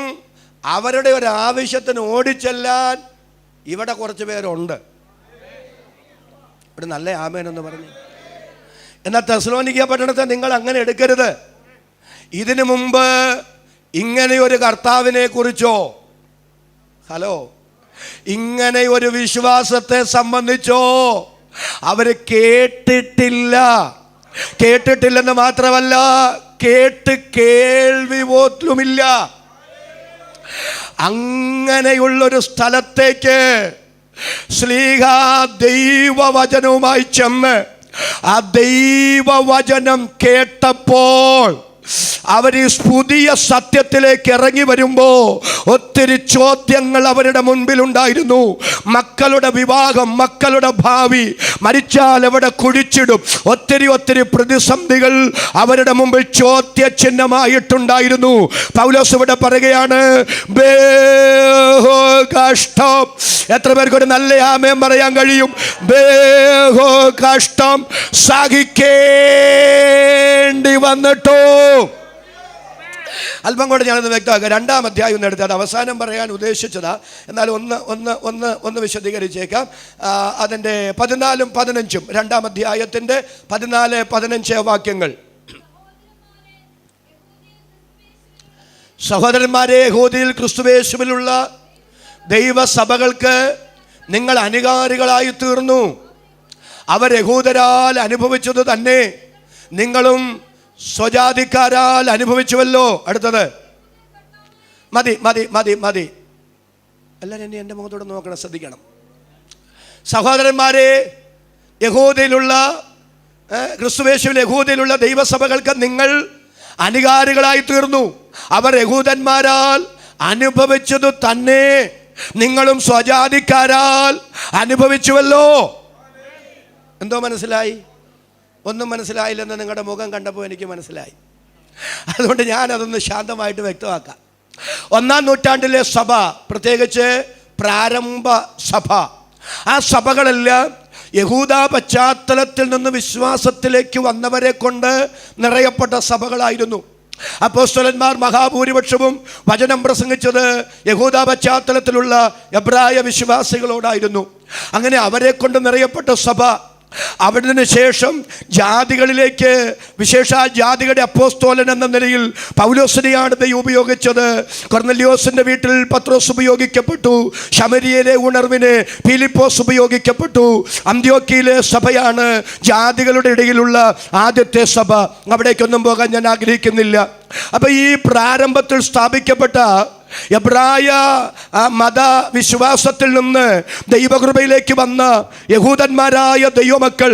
അവരുടെ ഒരു ആവശ്യത്തിന് ഓടിച്ചെല്ലാൻ ഇവിടെ കുറച്ച് പേരുണ്ട്. ഇവിടെ നല്ല ആമേനെന്ന് പറഞ്ഞു. എന്നാൽ തെസ്സലോനിക്ക പട്ടണത്തെ നിങ്ങൾ അങ്ങനെ എടുക്കരുത്. ഇതിനു മുമ്പ് ഇങ്ങനെ ഒരു കർത്താവിനെ കുറിച്ചോ, ഹലോ, ഇങ്ങനെ ഒരു വിശ്വാസത്തെ സംബന്ധിച്ചോ അവര് കേട്ടിട്ടില്ലെന്ന് മാത്രമല്ല, കേൾവി പോലുമില്ല. അങ്ങനെയുള്ളൊരു സ്ഥലത്തേക്ക് ശ്ലീഹ ദൈവവചനവുമായി ചെന്ന് ആ ദൈവവചനം കേട്ടപ്പോൾ അവർ ഈ പുതിയ സത്യത്തിലേക്ക് ഇറങ്ങി വരുമ്പോൾ ഒത്തിരി ചോദ്യങ്ങൾ അവരുടെ മുൻപിലുണ്ടായിരുന്നു. മക്കളുടെ വിവാഹം, മക്കളുടെ ഭാവി, മരിച്ചാൽ എവിടെ കുഴിച്ചിടും, ഒത്തിരി പ്രതിസന്ധികൾ അവരുടെ മുമ്പിൽ ചോദ്യചിഹ്നമായിട്ടുണ്ടായിരുന്നു. പൗലോസ് ഇവിടെ പറയുകയാണ്, കഷ്ടം. എത്ര പേർക്ക് ഒരു നല്ല ആമേൻ പറയാൻ കഴിയും? ബേഹോ കഷ്ടം സഹിക്കേണ്ടി വന്നിട്ടോ. അല്പം കൂടെ ഞാനത് വ്യക്തമാക്കാം. 2-ാം അധ്യായം ഒന്ന് എടുത്ത്, അത് അവസാനം പറയാൻ ഉദ്ദേശിച്ചതാ, എന്നാൽ ഒന്ന് വിശദീകരിച്ചേക്കാം. അതിൻ്റെ 14-ഉം 15-ഉം 2-ാം അധ്യായത്തിൻ്റെ 14-15 വാക്യങ്ങൾ. സഹോദരന്മാരെ, യഹൂദയിൽ ക്രിസ്തുയേശുവിലുള്ള ദൈവസഭകൾക്ക് നിങ്ങൾ അനുകാരികളായി തീർന്നു. അവർ യഹൂദരാൽ അനുഭവിച്ചത് തന്നെ നിങ്ങളും സ്വജാതിക്കാരാൽ അനുഭവിച്ചുവല്ലോ. അടുത്തത് മതി. എല്ലാവരും എൻ്റെ മുഖത്തോടെ നോക്കണം, ശ്രദ്ധിക്കണം. സഹോദരന്മാരെ, യഹൂദയിലുള്ള ക്രിസ്തുയേശുവിൽ യഹൂദയിലുള്ള ദൈവസഭകൾക്ക് നിങ്ങൾ അനുകാരികളായി തീർന്നു. അവർ യഹൂദന്മാരാൽ അനുഭവിച്ചതു തന്നെ നിങ്ങളും സ്വജാതിക്കാരാൽ അനുഭവിച്ചുവല്ലോ. എന്തോ മനസ്സിലായി? ഒന്നും മനസ്സിലായില്ലെന്ന് നിങ്ങളുടെ മുഖം കണ്ടപ്പോൾ എനിക്ക് മനസ്സിലായി. അതുകൊണ്ട് ഞാനതൊന്ന് ശാന്തമായിട്ട് വ്യക്തമാക്കാം. 1-ാം നൂറ്റാണ്ടിലെ സഭ, പ്രത്യേകിച്ച് പ്രാരംഭ സഭ, ആ സഭകളെല്ലാം യഹൂദ പശ്ചാത്തലത്തിൽ നിന്ന് വിശ്വാസത്തിലേക്ക് വന്നവരെ കൊണ്ട് നിറയപ്പെട്ട സഭകളായിരുന്നു. അപ്പോസ്തലന്മാർ മഹാഭൂരിപക്ഷവും വചനം പ്രസംഗിച്ചത് യഹൂദ പശ്ചാത്തലത്തിലുള്ള എബ്രായ വിശ്വാസികളോടായിരുന്നു. അങ്ങനെ അവരെ കൊണ്ട് നിറയപ്പെട്ട സഭ. അവിടുന്ന് ശേഷം ജാതികളിലേക്ക്, വിശേഷ ജാതികളുടെ അപ്പോസ്തലൻ എന്ന നിലയിൽ പൗലോസിനെയാണ് ദൈവം ഉപയോഗിച്ചത്. കൊർന്നല്യോസിന്റെ വീട്ടിൽ പത്രോസ് ഉപയോഗിക്കപ്പെട്ടു. ശമരിയയിലെ ഉണർവിന് ഫിലിപ്പോസ് ഉപയോഗിക്കപ്പെട്ടു. അന്ത്യോക്യയിലെ സഭയാണ് ജാതികളുടെ ഇടയിലുള്ള ആദ്യത്തെ സഭ. അവിടേക്കൊന്നും പോകാൻ ഞാൻ ആഗ്രഹിക്കുന്നില്ല. അപ്പൊ ഈ പ്രാരംഭത്തിൽ സ്ഥാപിക്കപ്പെട്ട എബ്രായ മത വിശ്വാസത്തിൽ നിന്ന് ദൈവകൃപയിലേക്ക് വന്ന യഹൂദന്മാരായ ദൈവമക്കൾ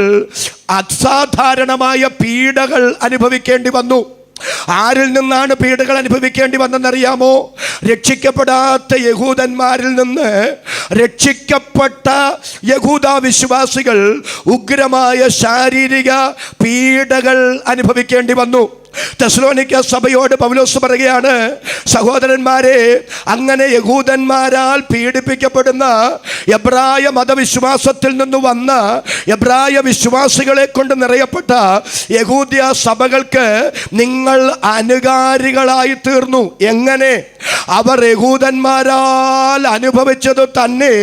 അസാധാരണമായ പീഡകൾ അനുഭവിക്കേണ്ടി വന്നു. ആരിൽ നിന്നാണ് പീഡകൾ അനുഭവിക്കേണ്ടി വന്നെന്നറിയാമോ? രക്ഷിക്കപ്പെടാത്ത യഹൂദന്മാരിൽ നിന്ന് രക്ഷിക്കപ്പെട്ട യഹൂദ വിശ്വാസികൾ ഉഗ്രമായ ശാരീരിക പീഡകൾ അനുഭവിക്കേണ്ടി വന്നു. തെസ്സലോനിക്ക സഭയോട് പൗലോസ് പറയുകയാണ്, സഹോദരന്മാരെ, അങ്ങനെ യഹൂദന്മാരാൽ പീഡിപ്പിക്കപ്പെടുന്ന എബ്രായ മതവിശ്വാസത്തിൽ നിന്ന് വന്ന എബ്രായ വിശ്വാസികളെ കൊണ്ട് നിറയപ്പെട്ട യഹൂദ്യ സഭകൾക്ക് നിങ്ങൾ അനുകാരികളായി തീർന്നു. എങ്ങനെ? അവർ യഹൂദന്മാരാൽ അനുഭവിച്ചത് തന്നെ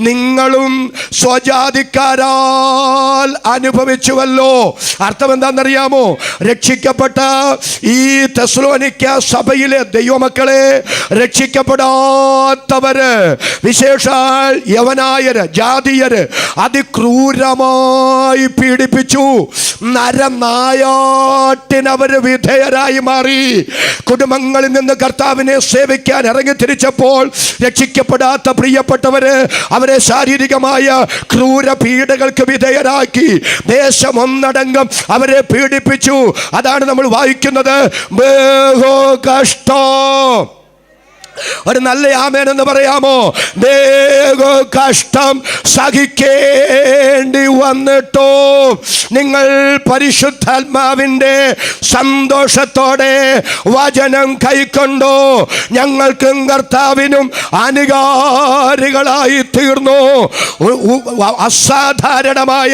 നിങ്ങളും സ്വജാതിക്കാരാൽ അനുഭവിച്ചുവല്ലോ. അർത്ഥം എന്താണെന്നറിയാമോ? രക്ഷിക്കപ്പെട്ട ഈ തെസ്സലോനിക്ക സഭയിലെ ദൈവമക്കളെ രക്ഷിക്കപ്പെടാത്തവര്, വിശേഷാൽ യവനായര്, ജാതിയര് അതിക്രൂരമായി പീഡിപ്പിച്ചു. നരനായാട്ടിനവര് വിധേയരായി മാറി. കുടുംബങ്ങളിൽ നിന്ന് കർത്താവിനെ സേവിക്കാൻ ഇറങ്ങി തിരിച്ചപ്പോൾ രക്ഷിക്കപ്പെടാത്ത പ്രിയപ്പെട്ടവര് അവരെ ശാരീരികമായ ക്രൂര പീഡകൾക്ക് വിധേയരാക്കി. ദേശം ഒന്നടങ്കം അവരെ പീഡിപ്പിച്ചു. അതാണ് നമ്മൾ വായിക്കുന്നത്. ബഹു കഷ്ടം. ഒരു നല്ല ആമേൻ എന്ന് പറയാമോ? ബഹു കഷ്ടം സഹിക്കേണ്ടി വന്നിട്ടോ നിങ്ങൾ പരിശുദ്ധാത്മാവിൻ്റെ സന്തോഷത്തോടെ വചനം കൈക്കൊണ്ടോ ഞങ്ങൾക്കും കർത്താവിനും അനുകാരികളായി തീർന്നു. അസാധാരണമായ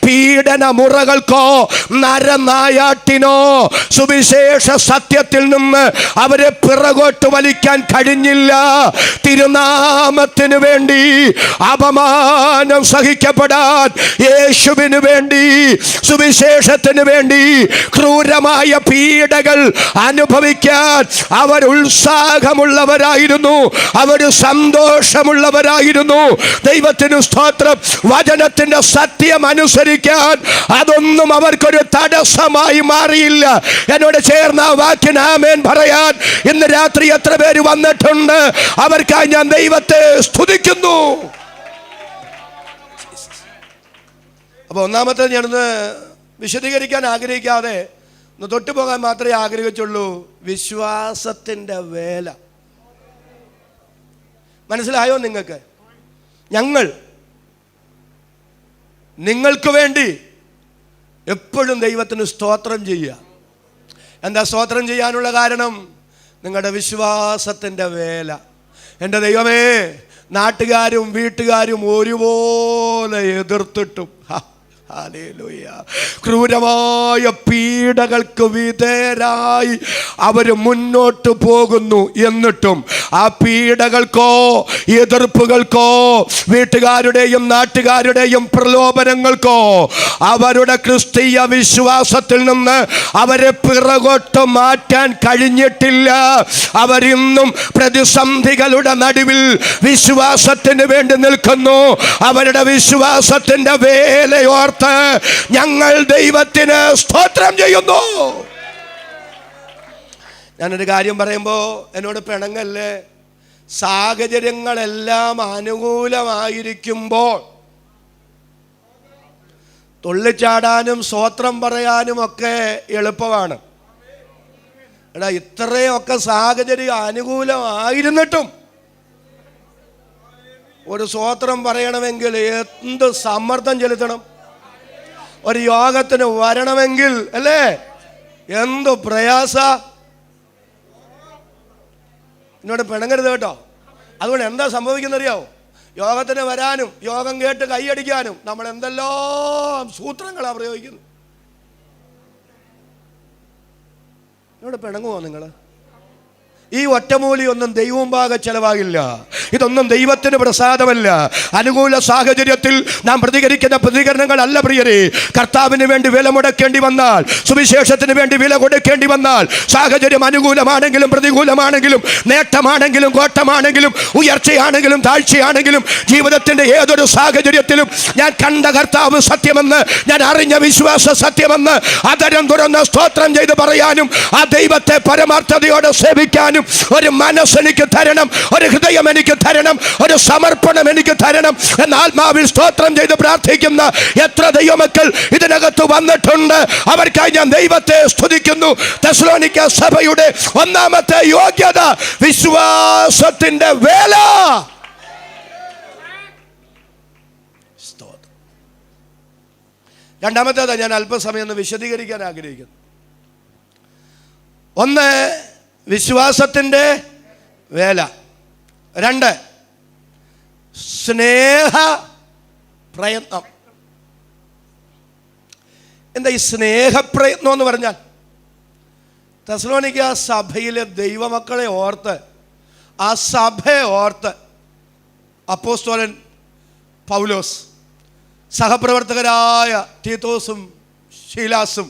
പീഡന മുറകൾക്കോ നരനായാട്ടിനോ സുവിശേഷ സത്യത്തിൽ നിന്ന് അവരെ പിറകോട്ട് വലിക്കാൻ കഴിഞ്ഞില്ല. തിരുനാമത്തിന് വേണ്ടി അപമാനം സഹിക്കപ്പെടാൻ, യേശുവിന് വേണ്ടി, സുവിശേഷത്തിന് വേണ്ടി ക്രൂരമായ പീഡകൾ അനുഭവിക്കാൻ അവർ ഉത്സാഹമുള്ളവരായിരുന്നു. അവർ സന്തോഷമുള്ളവരായിരുന്നു. ദൈവത്തിന് സ്തോത്രം. വചനത്തിന്റെ സത്യം അനുസരിക്കാൻ അതൊന്നും അവർക്കൊരു തടസ്സമായി മാറിയില്ല. എന്നോട് ചേർന്ന വാക്കിന് ആമേൻ പറയാൻ ഇന്ന് രാത്രി എത്ര പേര് വന്നിട്ടുണ്ട്? അവർക്കായി ഞാൻ ദൈവത്തെ സ്തുതിക്കുന്നു. അപ്പൊ ഒന്നാമത്തെ ഞാനൊന്ന് വിശദീകരിക്കാൻ ആഗ്രഹിക്കാതെ ഒന്ന് തൊട്ടുപോകാൻ മാത്രമേ ആഗ്രഹിച്ചുള്ളൂ. വിശ്വാസത്തിന്റെ വേല. മനസ്സിലായോ നിങ്ങൾക്ക്? ഞങ്ങൾ നിങ്ങൾക്ക് വേണ്ടി എപ്പോഴും ദൈവത്തിന് സ്തോത്രം ചെയ്യുക. എന്താ സ്തോത്രം ചെയ്യാനുള്ള കാരണം? നിങ്ങളുടെ വിശ്വാസത്തിൻ്റെ വേല. എൻ്റെ ദൈവമേ, നാട്ടുകാരും വീട്ടുകാരും ഒരുപോലെ എതിർത്തിട്ടും ഹല്ലേലൂയ ക്രൂരമായ പീഡകൾക്ക് വിധേയരായി അവർ മുന്നോട്ട് പോകുന്നു. എന്നിട്ടും ആ പീഡകൾക്കോ എതിർപ്പുകൾക്കോ വീട്ടുകാരുടെയും നാട്ടുകാരുടെയും പ്രലോഭനങ്ങൾക്കോ അവരുടെ ക്രിസ്തീയ വിശ്വാസത്തിൽ നിന്ന് അവരെ പിറകോട്ട് മാറ്റാൻ കഴിഞ്ഞിട്ടില്ല. അവരിന്നും പ്രതിസന്ധികളുടെ നടുവിൽ വിശ്വാസത്തിന് വേണ്ടി നിൽക്കുന്നു. അവരുടെ വിശ്വാസത്തിന്റെ വേലയോർത്ത് ഞങ്ങൾ ദൈവത്തിന് സ്തോത്രം ചെയ്യുന്നു. ഞാനൊരു കാര്യം പറയുമ്പോൾ എന്നോട് പിണങ്ങല്ലേ. സാഹചര്യങ്ങളെല്ലാം അനുകൂലമായിരിക്കുമ്പോൾ തുള്ളിച്ചാടാനും സ്തോത്രം പറയാനും ഒക്കെ എളുപ്പമാണ്. എടാ, ഇത്രയൊക്കെ സാഹചര്യം അനുകൂലമായിരുന്നിട്ടും ഒരു സ്തോത്രം പറയണമെങ്കിൽ എന്ത് സമ്മർദ്ദം ചെലുത്തണം? ഒരു യോഗത്തിന് വരണമെങ്കിൽ അല്ലേ എന്ത് പ്രയാസ. എന്നോട് പിണങ്ങരുത് കേട്ടോ. അതുകൊണ്ട് എന്താ സംഭവിക്കുന്നറിയാവോ? യോഗത്തിന് വരാനും യോഗം കേട്ട് കൈയടിക്കാനും നമ്മൾ എന്തെല്ലാം സൂത്രങ്ങളാണ് പ്രയോഗിക്കുന്നത്. എന്നോട് പിണങ്ങുമോ നിങ്ങൾ? ഈ ഒറ്റമൂലിയൊന്നും ദൈവമുമ്പാകെ ചെലവാകില്ല. ഇതൊന്നും ദൈവത്തിന് പ്രസാദമല്ല. അനുകൂല സാഹചര്യത്തിൽ നാം പ്രതികരിക്കുന്ന പ്രതികരണങ്ങളല്ല പ്രിയരെ. കർത്താവിന് വേണ്ടി വില മുടക്കേണ്ടി വന്നാൽ, സുവിശേഷത്തിന് വേണ്ടി വില കൊടുക്കേണ്ടി വന്നാൽ, സാഹചര്യം അനുകൂലമാണെങ്കിലും പ്രതികൂലമാണെങ്കിലും, നേട്ടമാണെങ്കിലും കോട്ടമാണെങ്കിലും, ഉയർച്ചയാണെങ്കിലും താഴ്ചയാണെങ്കിലും, ജീവിതത്തിന്റെ ഏതൊരു സാഹചര്യത്തിലും ഞാൻ കണ്ട കർത്താവ് സത്യമെന്ന്, ഞാൻ അറിഞ്ഞ വിശ്വാസ സത്യമെന്ന് അതരം തുറന്ന് സ്തോത്രം ചെയ്ത് പറയാനും, ആ ദൈവത്തെ പരമാർത്ഥതയോടെ സേവിക്കാനും ഒരു മനസ്സെനിക്ക് തരണം, ഒരു ഹൃദയം എനിക്ക് തരണം, ഒരു സമർപ്പണം എനിക്ക് തരണം എന്ന് ആത്മാവിൽ സ്തോത്രം ചെയ്ത് പ്രാർത്ഥിക്കുന്ന എത്ര ദൈവമക്കൾ ഇതിനകത്ത് വന്നിട്ടുണ്ട്. അവർക്കായി ഞാൻ ദൈവത്തെ സ്തുതിക്കുന്നു. തെസ്സലോനിക്ക സഭയുടെ ഒന്നാമത്തെ യോഗ്യത വിശ്വാസത്തിന്റെ വേല. രണ്ടാമത്തേത് ഞാൻ അല്പസമയം ഒന്ന് വിശദീകരിക്കാൻ ആഗ്രഹിക്കുന്നു. ഒന്ന്, വിശ്വാസത്തിൻ്റെ വേല. രണ്ട്, സ്നേഹ പ്രയത്നം. എന്താ ഈ സ്നേഹപ്രയത്നം എന്ന് പറഞ്ഞാൽ? തെസ്സലോനിക്ക സഭയിലെ ദൈവമക്കളെ ഓർത്ത്, ആ സഭയെ ഓർത്ത് അപ്പോസ്തലൻ പൗലോസ് സഹപ്രവർത്തകരായ തീത്തോസും ശീലാസും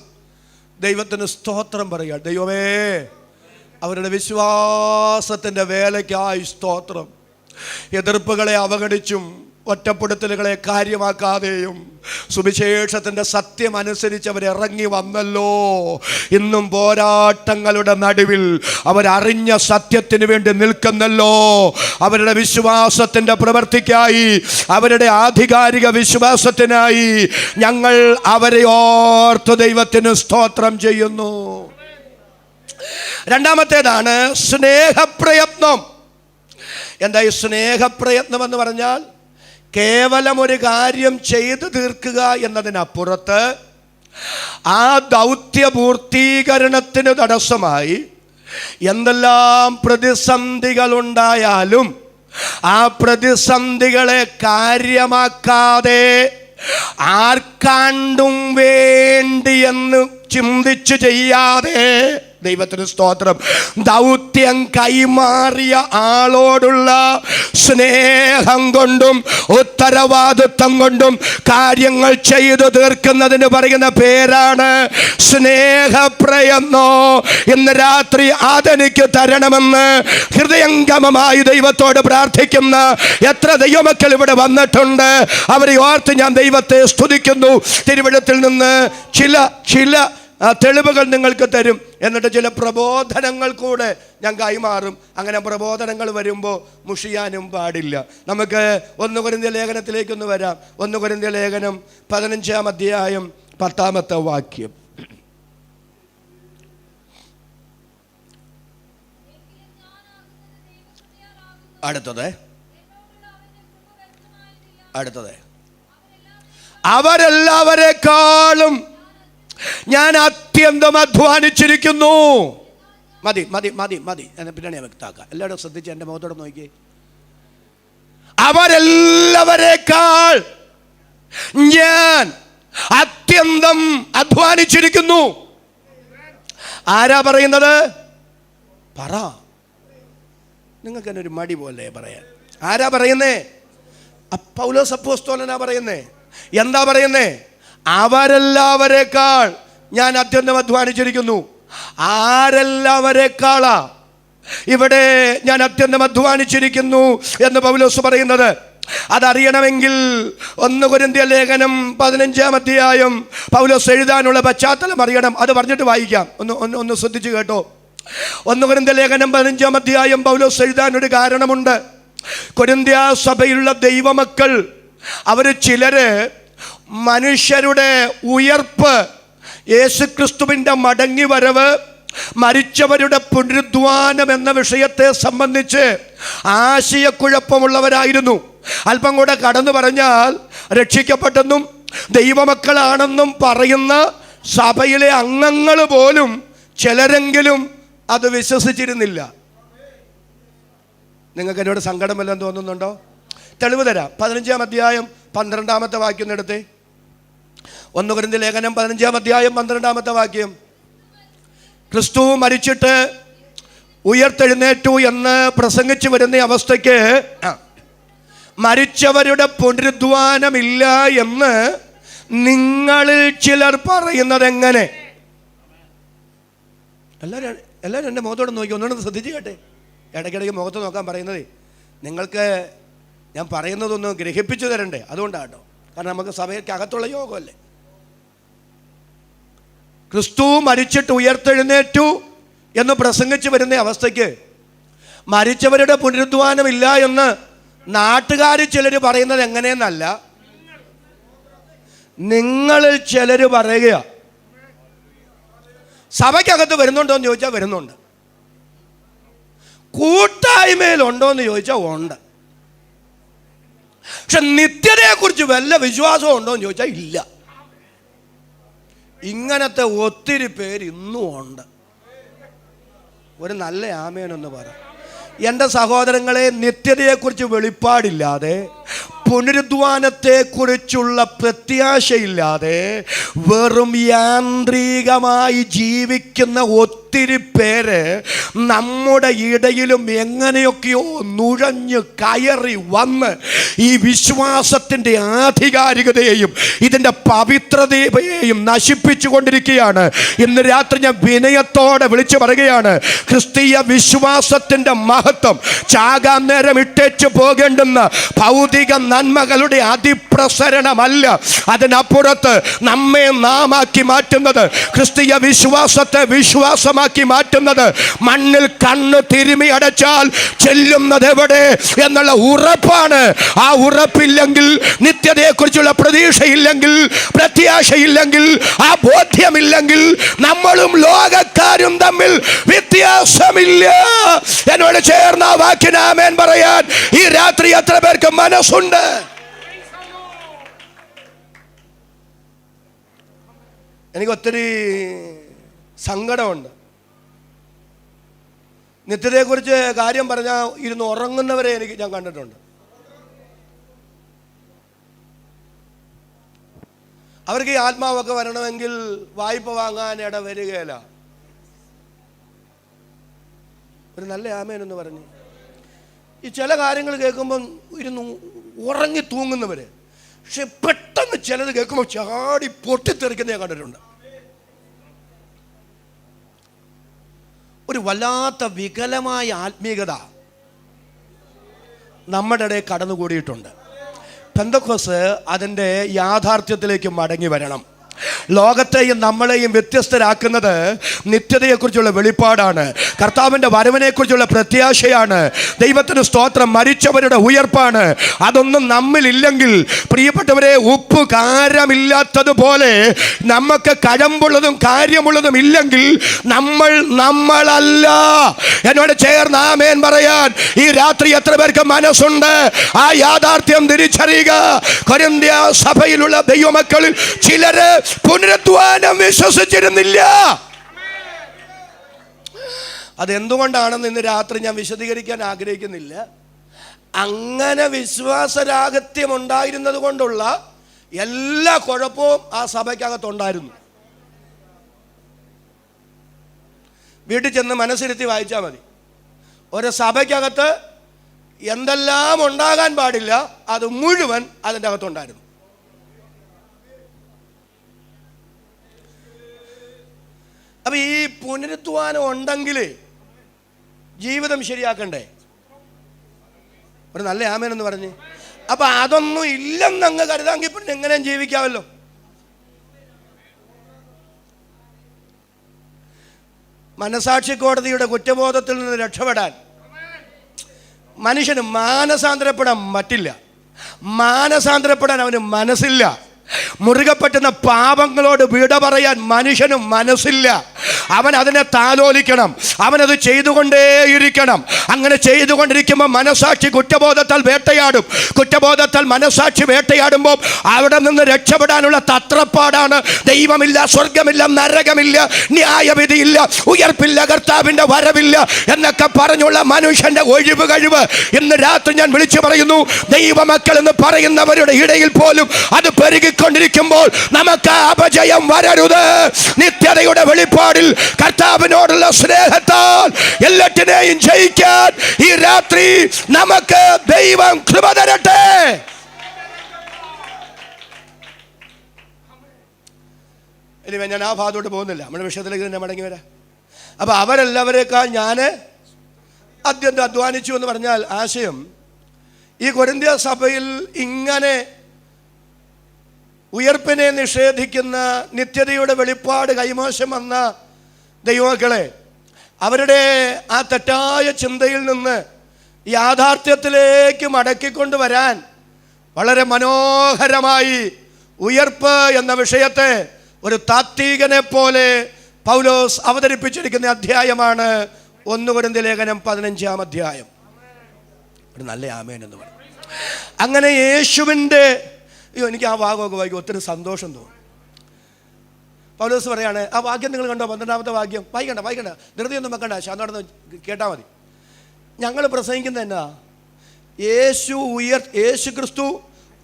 ദൈവത്തിന് സ്തോത്രം പറയുക. ദൈവമേ, അവരുടെ വിശ്വാസത്തിൻ്റെ വേലയ്ക്കായി സ്തോത്രം. എതിർപ്പുകളെ അവഗണിച്ചും ഒറ്റപ്പെടുത്തലുകളെ കാര്യമാക്കാതെയും സുവിശേഷത്തിൻ്റെ സത്യം അനുസരിച്ച് അവരിറങ്ങി വന്നല്ലോ. ഇന്നും പോരാട്ടങ്ങളുടെ നടുവിൽ അവരറിഞ്ഞ സത്യത്തിന് വേണ്ടി നിൽക്കുന്നല്ലോ. അവരുടെ വിശ്വാസത്തിൻ്റെ പ്രവൃത്തിക്കായി, അവരുടെ ആധികാരിക വിശ്വാസത്തിനായി ഞങ്ങൾ അവരെ ഓർത്ത് ദൈവത്തിന് സ്തോത്രം ചെയ്യുന്നു. രണ്ടാമത്തേതാണ് സ്നേഹപ്രയത്നം. എന്താ ഈ സ്നേഹപ്രയത്നം എന്ന് പറഞ്ഞാൽ? കേവലം ഒരു കാര്യം ചെയ്തു തീർക്കുക എന്നതിനപ്പുറത്ത് ആ ദൗത്യപൂർത്തീകരണത്തിന് തടസ്സമായി എന്തെല്ലാം പ്രതിസന്ധികളുണ്ടായാലും ആ പ്രതിസന്ധികളെ കാര്യമാക്കാതെ ആർക്കാണ്ടും വേണ്ടിയെന്ന് ചിന്തിച്ചു ചെയ്യാതെ, ദൈവത്തിന് സ്തോത്രം, ദൗത്യം കൈമാറിയ ആളോടുള്ള സ്നേഹം കൊണ്ടും ഉത്തരവാദിത്വം കൊണ്ടും കാര്യങ്ങൾ ചെയ്തു തീർക്കുന്നതിന് പറയുന്ന പേരാണ് സ്നേഹപ്രയത്നം. ഇന്ന് രാത്രി അതെനിക്ക് തരണമെന്ന് ഹൃദയംഗമമായി ദൈവത്തോട് പ്രാർത്ഥിക്കുന്ന എത്ര ദൈവമക്കൾ ഇവിടെ വന്നിട്ടുണ്ട്. അവരെ ഓർത്ത് ഞാൻ ദൈവത്തെ സ്തുതിക്കുന്നു. തിരുവചനത്തിൽ നിന്ന് ചില തെളിവുകൾ നിങ്ങൾക്ക് തരും. എന്നിട്ട് ചില പ്രബോധനങ്ങൾ കൂടെ ഞാൻ കൈമാറും. അങ്ങനെ പ്രബോധനങ്ങൾ വരുമ്പോൾ മുഷിയാനും പാടില്ല. നമുക്ക് 1 കൊരിന്ത്യർ ലേഖനത്തിലേക്കൊന്ന് വരാം. 1 കൊരിന്ത്യർ ലേഖനം 15-ാം അധ്യായം 10-ാമത്തെ വാക്യം. അടുത്തത് അവരെല്ലാവരെക്കാളും ഞാൻ അത്യന്തം അധ്വാനിച്ചിരിക്കുന്നു. മതി മതി മതി മതി എന്നെ പിന്നണി വ്യക്താക്കാം. എല്ലാവരും ശ്രദ്ധിച്ച് എൻ്റെ മുഖത്തോടെ നോക്കി. അവരെല്ലാവരെക്കാൾ ഞാൻ അത്യന്തം അധ്വാനിച്ചിരിക്കുന്നു. ആരാ പറയുന്നത്? പറ. നിങ്ങൾക്ക് തന്നെ ഒരു മടി പോലെ പറയാൻ. ആരാ പറയുന്നേ? പൗലോസ് അപ്പോസ്തലനാ പറയുന്നേ. എന്താ പറയുന്നേ? അവരെല്ലാവരെക്കാൾ ഞാൻ അത്യന്തം അധ്വാനിച്ചിരിക്കുന്നു. ആരെല്ലാവരെക്കാളാ ഇവിടെ ഞാൻ അത്യന്തം അധ്വാനിച്ചിരിക്കുന്നു എന്ന് പൗലോസ് പറയുന്നത്? അതറിയണമെങ്കിൽ 1 കൊരിന്ത്യർ ലേഖനം 15-ാം അധ്യായം പൗലോസ് എഴുതാനുള്ള പശ്ചാത്തലം അറിയണം. അത് പറഞ്ഞിട്ട് വായിക്കാം. ഒന്ന് ശ്രദ്ധിച്ചു കേട്ടോ. 1 കൊരിന്ത്യർ ലേഖനം 15-ാം അധ്യായം പൗലോസ് എഴുതാനൊരു കാരണമുണ്ട്. കൊരിന്ത്യ സഭയിലുള്ള ദൈവമക്കൾ അവർ ചിലര് മനുഷ്യരുടെ ഉയർപ്പ്, യേശുക്രിസ്തുവിൻ്റെ മടങ്ങി വരവ്, മരിച്ചവരുടെ പുനരുദ്ധാനം എന്ന വിഷയത്തെ സംബന്ധിച്ച് ആശയക്കുഴപ്പമുള്ളവരായിരുന്നു. അല്പം കൂടെ കടന്നു പറഞ്ഞാൽ രക്ഷിക്കപ്പെട്ടെന്നും ദൈവമക്കളാണെന്നും പറയുന്ന സഭയിലെ അംഗങ്ങൾ പോലും ചിലരെങ്കിലും അത് വിശ്വസിച്ചിരുന്നില്ല. നിങ്ങൾക്ക് എന്നോട് സങ്കടം വല്ലതും തോന്നുന്നുണ്ടോ? തെളിവ് തരാം. 15-ാം അധ്യായം 12-ാമത്തെ വാക്യം എടുത്തേ. 1 കൊരിന്ത്യർ ലേഖനം 15-ാം അധ്യായം 12-ാമത്തെ വാക്യം. ക്രിസ്തു മരിച്ചിട്ട് ഉയർത്തെഴുന്നേറ്റു എന്ന് പ്രസംഗിച്ചു വരുന്ന അവസ്ഥയ്ക്ക് മരിച്ചവരുടെ പുനരുദ്ധാനമില്ല എന്ന് നിങ്ങളിൽ ചിലർ പറയുന്നത് എങ്ങനെ? എല്ലാവരും എൻ്റെ മുഖത്തോട് നോക്കി ഒന്നുകൂടെ ശ്രദ്ധിച്ച് കേട്ടെ. ഇടയ്ക്കിടയ്ക്ക് മുഖത്ത് നോക്കാൻ പറയുന്നത് നിങ്ങൾക്ക് ഞാൻ പറയുന്നതൊന്ന് ഗ്രഹിപ്പിച്ചു തരണ്ടേ, അതുകൊണ്ടാണ് കേട്ടോ. കാരണം നമുക്ക് സഭയ്ക്കകത്തുള്ള യോഗമല്ലേ. ക്രിസ്തു മരിച്ചിട്ട് ഉയർത്തെഴുന്നേറ്റു എന്ന് പ്രസംഗിച്ചു വരുന്ന അവസ്ഥയ്ക്ക് മരിച്ചവരുടെ പുനരുദ്ധാനമില്ല എന്ന് നാട്ടുകാർ ചിലർ പറയുന്നത് എങ്ങനെയെന്നല്ല, നിങ്ങളിൽ ചിലർ പറയുക. സഭയ്ക്കകത്ത് വരുന്നുണ്ടോ എന്ന് ചോദിച്ചാൽ വരുന്നുണ്ട്. കൂട്ടായ്മയിലുണ്ടോ എന്ന് ചോദിച്ചാൽ ഉണ്ട്. പക്ഷെ നിത്യതയെക്കുറിച്ച് വല്ല വിശ്വാസവും ഉണ്ടോ എന്ന് ചോദിച്ചാൽ ഇല്ല. ഇങ്ങനത്തെ ഒത്തിരി പേര് ഇന്നും ഉണ്ട്. ഒരു നല്ല ആമേനൊന്ന് പറ. എൻ്റെ സഹോദരങ്ങളെ, നിത്യതയെക്കുറിച്ച് വെളിപ്പാടില്ലാതെ, പുനരുദ്ധാനത്തെക്കുറിച്ചുള്ള പ്രത്യാശയില്ലാതെ വെറും യാന്ത്രികമായി ജീവിക്കുന്ന ഒത്തിരി പേര് നമ്മുടെ ഇടയിലും എങ്ങനെയൊക്കെയോ നുഴഞ്ഞ് കയറി വന്ന് ഈ വിശ്വാസത്തിൻ്റെ ആധികാരികതയെയും ഇതിൻ്റെ പവിത്രതയെയും നശിപ്പിച്ചു കൊണ്ടിരിക്കുകയാണ്. ഇന്ന് രാത്രി ഞാൻ വിനയത്തോടെ വിളിച്ചു പറയുകയാണ്, ക്രിസ്തീയ വിശ്വാസത്തിൻ്റെ മഹത്വം ചാകാൻ നേരം ഇട്ടേച്ചു പോകേണ്ടുന്ന ഭൗതിക നന്മകളുടെ അതിപ്രസരണമല്ല, അതിനപ്പുറത്ത് നമ്മെ നാമാക്കി മാറ്റുന്നത്, ക്രിസ്തീയ വിശ്വാസത്തെ വിശ്വാസമാക്കി മാറ്റുന്നത്, മണ്ണിൽ കണ്ണ് തിരുമി അടച്ചാൽ ചെല്ലുന്നത് എവിടെ എന്നുള്ള ഉറപ്പാണ്. ആ ഉറപ്പില്ലെങ്കിൽ, നിത്യതയെക്കുറിച്ചുള്ള പ്രതീക്ഷയില്ലെങ്കിൽ, പ്രത്യാശയില്ലെങ്കിൽ, ആ ബോധ്യമില്ലെങ്കിൽ നമ്മളും ലോകക്കാരും തമ്മിൽ വ്യത്യാസമില്ല. എന്നോട് ചേർന്ന വാക്കിന് ആമേൻ പറയാൻ ഈ രാത്രി എത്ര പേർക്ക് മനസ്സുണ്ട്? എനിക്ക് ഒത്തിരി സങ്കടമുണ്ട്. നിത്യതയെക്കുറിച്ച് കാര്യം പറഞ്ഞാൽ ഇരുന്ന് ഉറങ്ങുന്നവരെ ഞാൻ കണ്ടിട്ടുണ്ട്. അവർക്ക് ഈ ആത്മാവൊക്കെ വരണമെങ്കിൽ വായ്പ വാങ്ങാൻ ഇട വരികയില്ല. ഒരു നല്ല ആമേനെന്ന് പറഞ്ഞ് ഈ ചില കാര്യങ്ങൾ കേൾക്കുമ്പം ഇരുന്ന് ഉറങ്ങി തൂങ്ങുന്നവര്, പക്ഷെ പെട്ടെന്ന് ചിലത് കേൾക്കുമ്പോൾ ചാടി പൊട്ടിത്തെറിക്കുന്ന ഞാൻ കണ്ടിട്ടുണ്ട്. ഒരു വല്ലാത്ത വികലമായ ആത്മീയത നമ്മുടെ ഇടയിൽ കടന്നുകൂടിയിട്ടുണ്ട്. പെന്തക്കോസ്ത് അതിൻ്റെ യാഥാർത്ഥ്യത്തിലേക്ക് മടങ്ങി വരണം. ലോകത്തെയും നമ്മളെയും വ്യത്യസ്തരാക്കുന്നത് നിത്യതയെക്കുറിച്ചുള്ള വെളിപ്പാടാണ്. കർത്താവിൻ്റെ വരവിനെക്കുറിച്ചുള്ള പ്രത്യാശയാണ്. ദൈവത്തിന് സ്തോത്രം. മരിച്ചവരുടെ ഉയർപ്പാണ്. അതൊന്നും നമ്മിലില്ലെങ്കിൽ, പ്രിയപ്പെട്ടവരെ, ഉപ്പ് കാരമില്ലാത്തതുപോലെ നമുക്ക് കഴമ്പുള്ളതും കാര്യമുള്ളതും ഇല്ലെങ്കിൽ നമ്മളല്ല. എന്നോട് ചേർന്ന് ആമേൻ പറയാൻ ഈ രാത്രി എത്ര പേർക്ക് മനസ്സുണ്ട്? ആ യാഥാർത്ഥ്യം തിരിച്ചറിയുക. കൊരിന്ത്യ സഭയിലുള്ള ദൈവമക്കളിൽ ചിലര് പുനരുദ്ധാനം വിശ്വസിച്ചിരുന്നില്ല. അതെന്തുകൊണ്ടാണെന്ന് ഇന്ന് രാത്രി ഞാൻ വിശദീകരിക്കാൻ ആഗ്രഹിക്കുന്നില്ല. അങ്ങനെ വിശ്വാസരാഹിത്യം ഉണ്ടായിരുന്നത് കൊണ്ടുള്ള എല്ലാ കുഴപ്പവും ആ സഭയ്ക്കകത്തുണ്ടായിരുന്നു. വീട്ടിൽ ചെന്ന് മനസ്സിരുത്തി വായിച്ചാൽ മതി. ഒരു സഭയ്ക്കകത്ത് എന്തെല്ലാം ഉണ്ടാകാൻ പാടില്ല അത് മുഴുവൻ അതിൻ്റെ അകത്തുണ്ടായിരുന്നു. അപ്പൊ ഈ പുനരുദ്ധാനം ഉണ്ടെങ്കിൽ ജീവിതം ശരിയാക്കണ്ടേ? ഒരു നല്ല ആമേനെന്ന് പറഞ്ഞ്. അപ്പൊ അതൊന്നും ഇല്ലെന്നങ്ങ് കരുതാമെങ്കിൽ പിന്നെ എങ്ങനെയും ജീവിക്കാമല്ലോ. മനസാക്ഷി കോടതിയുടെ കുറ്റബോധത്തിൽ നിന്ന് രക്ഷപ്പെടാൻ മനുഷ്യന് മാനസാന്തരപ്പെടാൻ പറ്റില്ല. മാനസാന്തരപ്പെടാൻ അവന് മനസ്സില്ല. മുറുകെ പറ്റുന്ന പാപങ്ങളോട് വിട പറയാൻ മനുഷ്യനും മനസ്സില്ല. അവൻ അതിനെ താലോലിക്കണം, അവനത് ചെയ്തുകൊണ്ടേയിരിക്കണം. അങ്ങനെ ചെയ്തുകൊണ്ടിരിക്കുമ്പോൾ മനസാക്ഷി കുറ്റബോധത്താൽ വേട്ടയാടും. കുറ്റബോധത്താൽ മനസാക്ഷി വേട്ടയാടുമ്പോൾ അവിടെ നിന്ന് രക്ഷപ്പെടാനുള്ള തത്രപ്പാടാണ്. ദൈവമില്ല, സ്വർഗമില്ല, നരകമില്ല, ന്യായവിധിയില്ല, ഉയർപ്പില്ല, കർത്താവിന്റെ വരവില്ല എന്നൊക്കെ പറഞ്ഞുള്ള മനുഷ്യന്റെ ഒഴിവ് കഴിവ് ഇന്ന് രാത്രി ഞാൻ വിളിച്ചു പറയുന്നു. ദൈവമക്കൾ എന്ന് പറയുന്നവരുടെ ഇടയിൽ പോലും അത് പെരുകിക്കൊണ്ടിരിക്കുമ്പോൾ നമുക്ക് അപജയം വരരുത്. നിത്യതയുടെ വെളിപ്പാടിൽ കർത്താവിനോടുള്ള സ്നേഹത്താൽ എല്ലാറ്റിനെയും ജയിക്കാൻ ഈ രാത്രി നമുക്ക് ദൈവം കൃപ തരട്ടെ. ഇനി ഞാൻ ആ ഭാഗത്തോട്ട് പോകുന്നില്ല, നമ്മുടെ വിഷയത്തിലേക്ക് തന്നെ മടങ്ങി വരാം. അപ്പൊ അവരെല്ലാവരേക്കാൾ ഞാൻ അത്യന്തം അധ്വാനിച്ചു എന്ന് പറഞ്ഞാൽ ആശയം, ഈ കൊരിന്ത്യ സഭയിൽ ഇങ്ങനെ ഉയർപ്പിനെ നിഷേധിക്കുന്ന നിത്യതയുടെ വെളിപ്പാട് കൈമോശം വന്ന ദൈവമക്കളെ അവരുടെ ആ തെറ്റായ ചിന്തയിൽ നിന്ന് യാഥാർത്ഥ്യത്തിലേക്ക് മടക്കിക്കൊണ്ടുവരാൻ വളരെ മനോഹരമായി ഉയർപ്പ് എന്ന വിഷയത്തെ ഒരു താത്വികനെ പോലെ പൗലോസ് അവതരിപ്പിച്ചിരിക്കുന്ന അധ്യായമാണ് 1 കൊരിന്ത്യ ലേഖനം 15-ാം അധ്യായം. ഒരു നല്ല ആമേൻ എന്ന് പറയും. അങ്ങനെ യേശുവിൻ്റെ എനിക്ക് ആ വാക്യമൊക്കെ വായിക്കും ഒത്തിരി സന്തോഷം തോന്നും. പൗലോസ് പറയാണ്, ആ വാക്യം നിങ്ങൾ കണ്ടോ? 12-ാമത്തെ വാക്യം വായിക്കണ്ട, ധൃതിയൊന്നും വെക്കണ്ട, ശാന്തോടൊന്ന് കേട്ടാൽ മതി. ഞങ്ങൾ പ്രസംഗിക്കുന്നത് എന്നാ? യേശു ക്രിസ്തു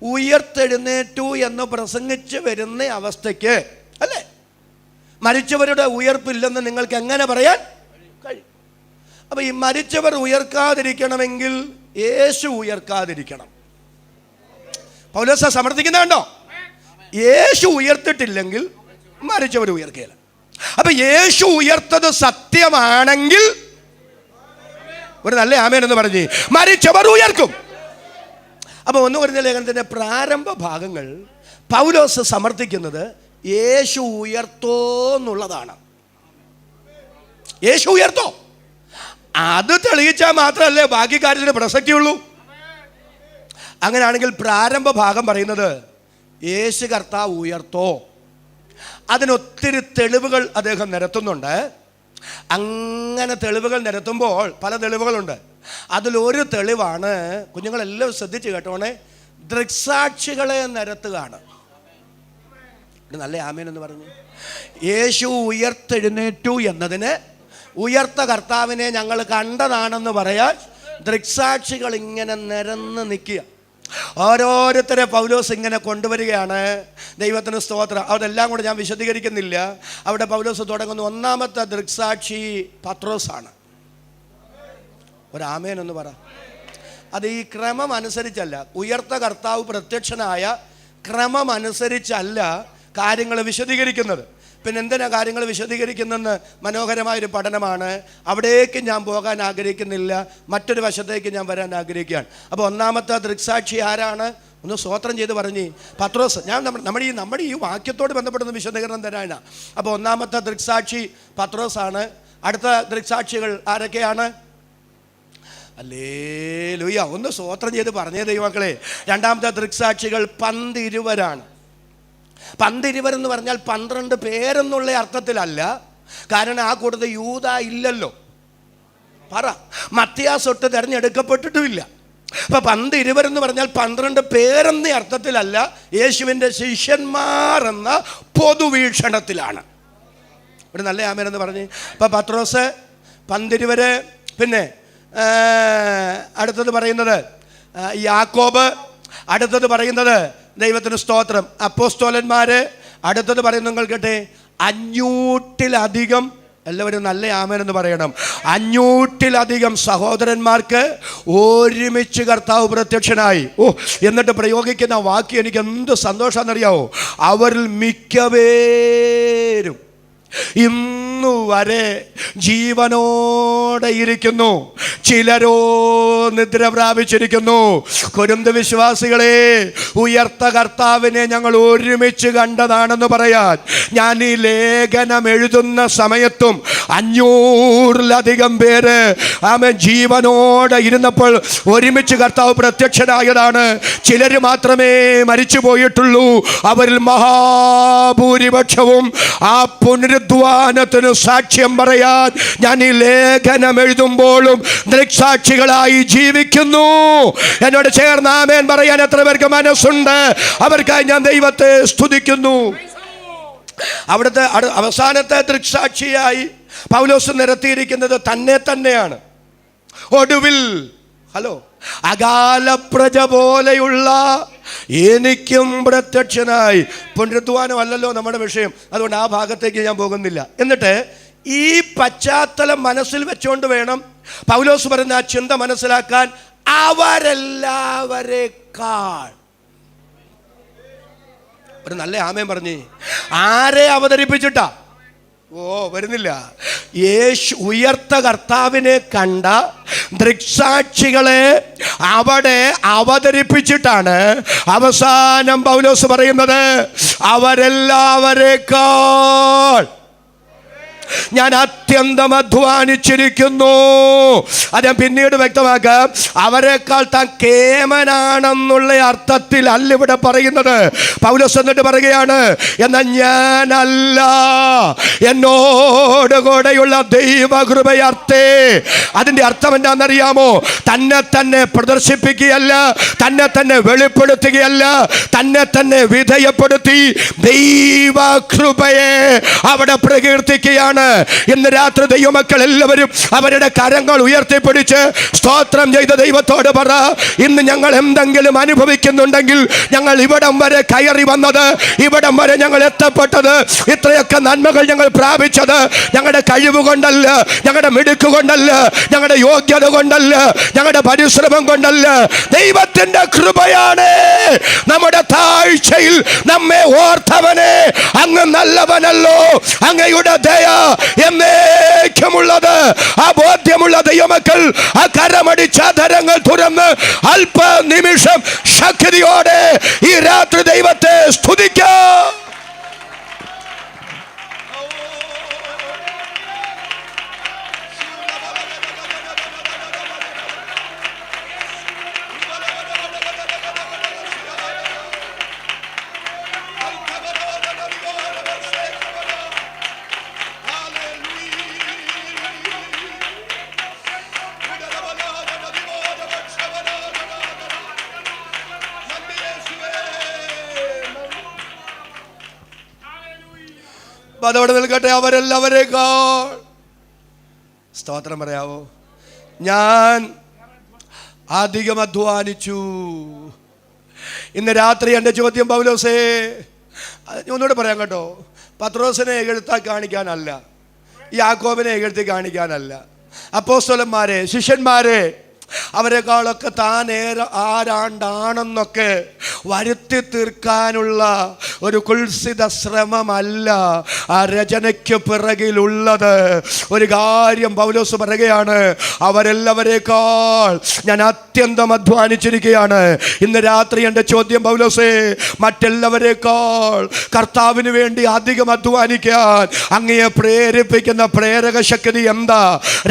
ഉയർത്തെഴുന്നേറ്റു എന്ന് പ്രസംഗിച്ച് വരുന്ന അവസ്ഥയ്ക്ക് അല്ലേ, മരിച്ചവരുടെ ഉയർപ്പില്ലെന്ന് നിങ്ങൾക്ക് എങ്ങനെ പറയാൻ കഴിയും? അപ്പൊ ഈ മരിച്ചവർ ഉയർക്കാതിരിക്കണമെങ്കിൽ യേശു ഉയർക്കാതിരിക്കണം. പൗലോസ് സമർത്ഥിക്കുന്നുണ്ടോ? യേശു ഉയർത്തിട്ടില്ലെങ്കിൽ മരിച്ചവർ ഉയർക്കുകയില്ല. അപ്പൊ യേശു ഉയർത്തത് സത്യമാണെങ്കിൽ ഒരു നല്ല ആമേൻ എന്ന് പറഞ്ഞ് മരിച്ചവർ ഉയർക്കും. അപ്പൊ 1 കൊരിന്ത്യ ലേഖനത്തിന്റെ പ്രാരംഭ ഭാഗങ്ങൾ പൗലോസ് സമർത്ഥിക്കുന്നത് യേശു ഉയർത്തോ എന്നുള്ളതാണ്. യേശു ഉയർത്തോ, അത് തെളിയിച്ചാൽ മാത്രമല്ലേ ബാക്കി കാര്യത്തിന് പ്രസക്തിയുള്ളൂ. അങ്ങനെയാണെങ്കിൽ പ്രാരംഭ ഭാഗം പറയുന്നത് യേശു കർത്താവ് ഉയർത്തോ, അതിനൊത്തിരി തെളിവുകൾ അദ്ദേഹം നിരത്തുന്നുണ്ട്. അങ്ങനെ തെളിവുകൾ നിരത്തുമ്പോൾ പല തെളിവുകളുണ്ട്. അതിലൊരു തെളിവാണ്, കുഞ്ഞുങ്ങളെല്ലാം ശ്രദ്ധിച്ച് കേട്ടോണേ, ദൃക്സാക്ഷികളെ നിരത്തുകയാണ്. നല്ല ആമേൻ എന്ന് പറഞ്ഞു. യേശു ഉയർത്തെഴുന്നേറ്റു എന്നതിന് ഉയർത്ത കർത്താവിനെ ഞങ്ങൾ കണ്ടതാണെന്ന് പറയാൻ ദൃക്സാക്ഷികൾ ഇങ്ങനെ നിരന്ന് നിൽക്കുക. ഓരോരുത്തരെ പൗലോസ് ഇങ്ങനെ കൊണ്ടുവരികയാണ്. ദൈവത്തിന് സ്തോത്രം. അതെല്ലാം കൂടെ ഞാൻ വിശദീകരിക്കുന്നില്ല. അവിടെ പൗലോസ് തുടങ്ങുന്ന 1-ാമത്തെ ദൃക്സാക്ഷി പത്രോസാണ്. ഒരു ആമേൻ എന്ന് പറ. അത് ഈ ക്രമം അനുസരിച്ചല്ല, ഉയർത്ത കർത്താവ് പ്രത്യക്ഷനായ ക്രമം അനുസരിച്ചല്ല കാര്യങ്ങൾ വിശദീകരിക്കുന്നത്. പിന്നെ എന്തിനാ കാര്യങ്ങൾ വിശദീകരിക്കുന്നതെന്ന് മനോഹരമായൊരു പഠനമാണ്. അവിടേക്ക് ഞാൻ പോകാൻ ആഗ്രഹിക്കുന്നില്ല, മറ്റൊരു വശത്തേക്ക് ഞാൻ വരാൻ ആഗ്രഹിക്കുകയാണ്. അപ്പോൾ 1-ാമത്തെ ദൃക്സാക്ഷി ആരാണ്? ഒന്ന് സ്തോത്രം ചെയ്ത് പറഞ്ഞ് പത്രോസ്. ഞാൻ നമ്മുടെ ഈ വാക്യത്തോട് ബന്ധപ്പെടുന്ന വിശദീകരണം തരാനാണ്. അപ്പോൾ 1-ാമത്തെ ദൃക്സാക്ഷി പത്രോസാണ്. അടുത്ത ദൃക്സാക്ഷികൾ ആരൊക്കെയാണ്? ഹല്ലേലൂയ, ഒന്ന് സ്തോത്രം ചെയ്ത് പറഞ്ഞേ ദൈവമക്കളെ. 2-ാമത്തെ ദൃക്സാക്ഷികൾ 12 12 എന്ന് പറഞ്ഞാൽ 12 പേരെന്നുള്ള അർത്ഥത്തിലല്ല. കാരണം ആ കൂട്ടത്തിൽ യൂദ ഇല്ലല്ലോ. പറ, മത്തിയാസ് തൊട്ട് തിരഞ്ഞെടുക്കപ്പെട്ടിട്ടുമില്ല. അപ്പൊ 12 എന്ന് പറഞ്ഞാൽ 12 പേരെന്ന അർത്ഥത്തിലല്ല, യേശുവിൻ്റെ ശിഷ്യന്മാർ എന്ന പൊതുവീക്ഷണത്തിലാണ്. ഇവിടെ നല്ല ആമേൻ എന്ന് പറഞ്ഞ് ഇപ്പൊ പത്രോസ് 12, പിന്നെ അടുത്തത് പറയുന്നത് യാക്കോബ്, അടുത്തത് പറയുന്നത് ദൈവത്തിന് സ്തോത്രം അപ്പോസ്തോലന്മാര്, അടുത്തത് പറയുന്നത് നിങ്ങൾ കേട്ടെ 500-ലധികം, എല്ലാവരും നല്ല ആമേൻ എന്ന് പറയണം, 500-ലധികം സഹോദരന്മാർക്ക് ഒരുമിച്ച് കർത്താവ് പ്രത്യക്ഷനായി. എന്നിട്ട് പ്രയോഗിക്കുന്ന വാക്യം എനിക്ക് എന്ത് സന്തോഷാന്നറിയാവോ? അവരിൽ മിക്കവേരും ഇന്നു വരെ ജീവനോടെ ഇരിക്കുന്നു, ചിലരോ നിദ്ര പ്രാപിച്ചിരിക്കുന്നു. കൊരിന്ത് വിശ്വാസികളെ, ഉയർത്ത കർത്താവിനെ ഞങ്ങൾ ഒരുമിച്ച് കണ്ടതാണെന്ന് പറയാൻ ഞാൻ ഈ ലേഖനം എഴുതുന്ന സമയത്തും 500-ലധികം പേര് ആമേൻ ജീവനോടെ ഇരുന്നപ്പോൾ ഒരുമിച്ച് കർത്താവ് പ്രത്യക്ഷനായതാണ്. ചിലർ മാത്രമേ മരിച്ചു പോയിട്ടുള്ളൂ. അവരിൽ മഹാഭൂരിപക്ഷവും ആ പുനരുത്ഥാന പുനരുദ്ധാനത്തിന് സാക്ഷ്യം പറയാൻ ഞാൻ ഈ ലേഖനം എഴുതുമ്പോഴും ദൃക്സാക്ഷികളായി ജീവിക്കുന്നു. എന്നോട് ചേർന്ന് ആമേൻ പറയാൻ എത്ര പേർക്ക് മനസ്സുണ്ട്? അവർക്കായി ഞാൻ ദൈവത്തെ സ്തുതിക്കുന്നു. അവിടുത്തെ അവസാനത്തെ ദൃക്സാക്ഷിയായി പൗലോസ് നിരത്തിയിരിക്കുന്നത് തന്നെ തന്നെയാണ്. ഒടുവിൽ അകാലപ്രജ പോലെയുള്ള എനിക്കും പ്രത്യക്ഷനായി. പുനരുദ്ധാനമല്ലല്ലോ നമ്മുടെ വിഷയം, അതുകൊണ്ട് ആ ഭാഗത്തേക്ക് ഞാൻ പോകുന്നില്ല. എന്നിട്ട് ഈ പശ്ചാത്തലം മനസ്സിൽ വെച്ചുകൊണ്ട് വേണം പൗലോസ് പറയുന്ന ആ ചിന്ത മനസ്സിലാക്കാൻ. അവരെല്ലാവരെക്കാൾ ഒരു നല്ല ആമേൻ പറഞ്ഞേ. ആരെ അവതരിപ്പിച്ചിട്ടാ? വരുന്നില്ല. യേശു ഉയർത്ത കർത്താവിനെ കണ്ട ദൃക്സാക്ഷികളെ അവിടെ അവതരിപ്പിച്ചിട്ടാണ് അവസാനം പൗലോസ് പറയുന്നത് അവരെല്ലാവരെക്കാൾ ഞാൻ അത്യന്തം അധ്വാനിച്ചിരിക്കുന്നു. അത് ഞാൻ പിന്നീട് വ്യക്തമാക്കാം. അവരെക്കാൾ താൻ കേമനാണെന്നുള്ള അർത്ഥത്തിൽ അല്ല ഇവിടെ പറയുന്നത്. പൗലോസ് എന്നിട്ട് പറയുകയാണ്, എന്നാൽ ഞാനല്ല, എന്നോട് കൂടെയുള്ള ദൈവകൃപയർത്തേ. അതിൻ്റെ അർത്ഥം എന്താണെന്നറിയാമോ? തന്നെ തന്നെ പ്രദർശിപ്പിക്കുകയല്ല, തന്നെ തന്നെ വെളിപ്പെടുത്തുകയല്ല, തന്നെ തന്നെ വിധേയപ്പെടുത്തി ദൈവകൃപയെ അവിടെ പ്രകീർത്തിക്കുകയാണ്. ഇന്ന് രാത്രി ദൈവമക്കൾ എല്ലാവരും അവരുടെ കരങ്ങൾ ഉയർത്തിപ്പിടിച്ച് സ്തോത്രം ചെയ്ത ദൈവത്തോട് പറ, ഇന്ന് ഞങ്ങൾ എന്തെങ്കിലും അനുഭവിക്കുന്നുണ്ടെങ്കിൽ, ഞങ്ങൾ ഇവിടം വരെ കയറി വന്നത്, ഇവിടം വരെ ഞങ്ങൾ എത്തപ്പെട്ടത്, ഇത്രയൊക്കെ നന്മകൾ ഞങ്ങൾ പ്രാപിച്ചത് ഞങ്ങളുടെ കഴിവ് കൊണ്ടല്ല, ഞങ്ങളുടെ മിടുക്ക് കൊണ്ടല്ല, ഞങ്ങളുടെ യോഗ്യത കൊണ്ടല്ല, ഞങ്ങളുടെ പരിശ്രമം കൊണ്ടല്ല, ദൈവത്തിന്റെ കൃപയാണ്. നമ്മുടെ താഴ്ചയിൽ നമ്മെ ഓർത്തവനെ, അങ്ങ് നല്ലവനല്ലോ, അങ്ങയുടെ ദയ എന്നേക്കുമുള്ളത്. ആ ബോധ്യമുള്ള ദൈവമക്കൾ ആ കരമടിച്ച ധരങ്ങൾ തുറന്ന് അല്പ നിമിഷം ശക്തിയോടെ ഈ രാത്രി ദൈവത്തെ സ്തുതിക്കാം. അതോടെ നിൽക്കട്ടെ. അവരെല്ലാവരേക്കാൾ സ്തോത്രം പറയാവോ? ഞാൻ അധികം അധ്വാനിച്ചു. ഇന്ന് രാത്രി എൻ്റെ ചോദ്യം പൗലോസേ, ഒന്നുകൂടെ പറയാം കേട്ടോ. പത്രോസിനെ എഴുത്താ കാണിക്കാനല്ല, യാക്കോബിനെ എഴുത്തി കാണിക്കാനല്ല, അപ്പോസ്തലന്മാരെ, ശിഷ്യന്മാരെ, അവരെക്കാളൊക്കെ താൻ ആരാണ്ടാണെന്നൊക്കെ വരുത്തി തീർക്കാനുള്ള ഒരു കുൽസിത ശ്രമമല്ല ആ രചനയ്ക്ക് പിറകിലുള്ളത്. ഒരു കാര്യം പൗലോസ് പറയുകയാണ്, അവരെല്ലാവരേക്കാൾ ഞാൻ അത്യന്തം അധ്വാനിച്ചിരിക്കുകയാണ്. ഇന്ന് രാത്രി എൻ്റെ ചോദ്യം പൗലോസേ, മറ്റെല്ലാവരേക്കാൾ കർത്താവിന് വേണ്ടി അധികം അധ്വാനിക്കാൻ അങ്ങയെ പ്രേരിപ്പിക്കുന്ന പ്രേരക ശക്തി എന്താ?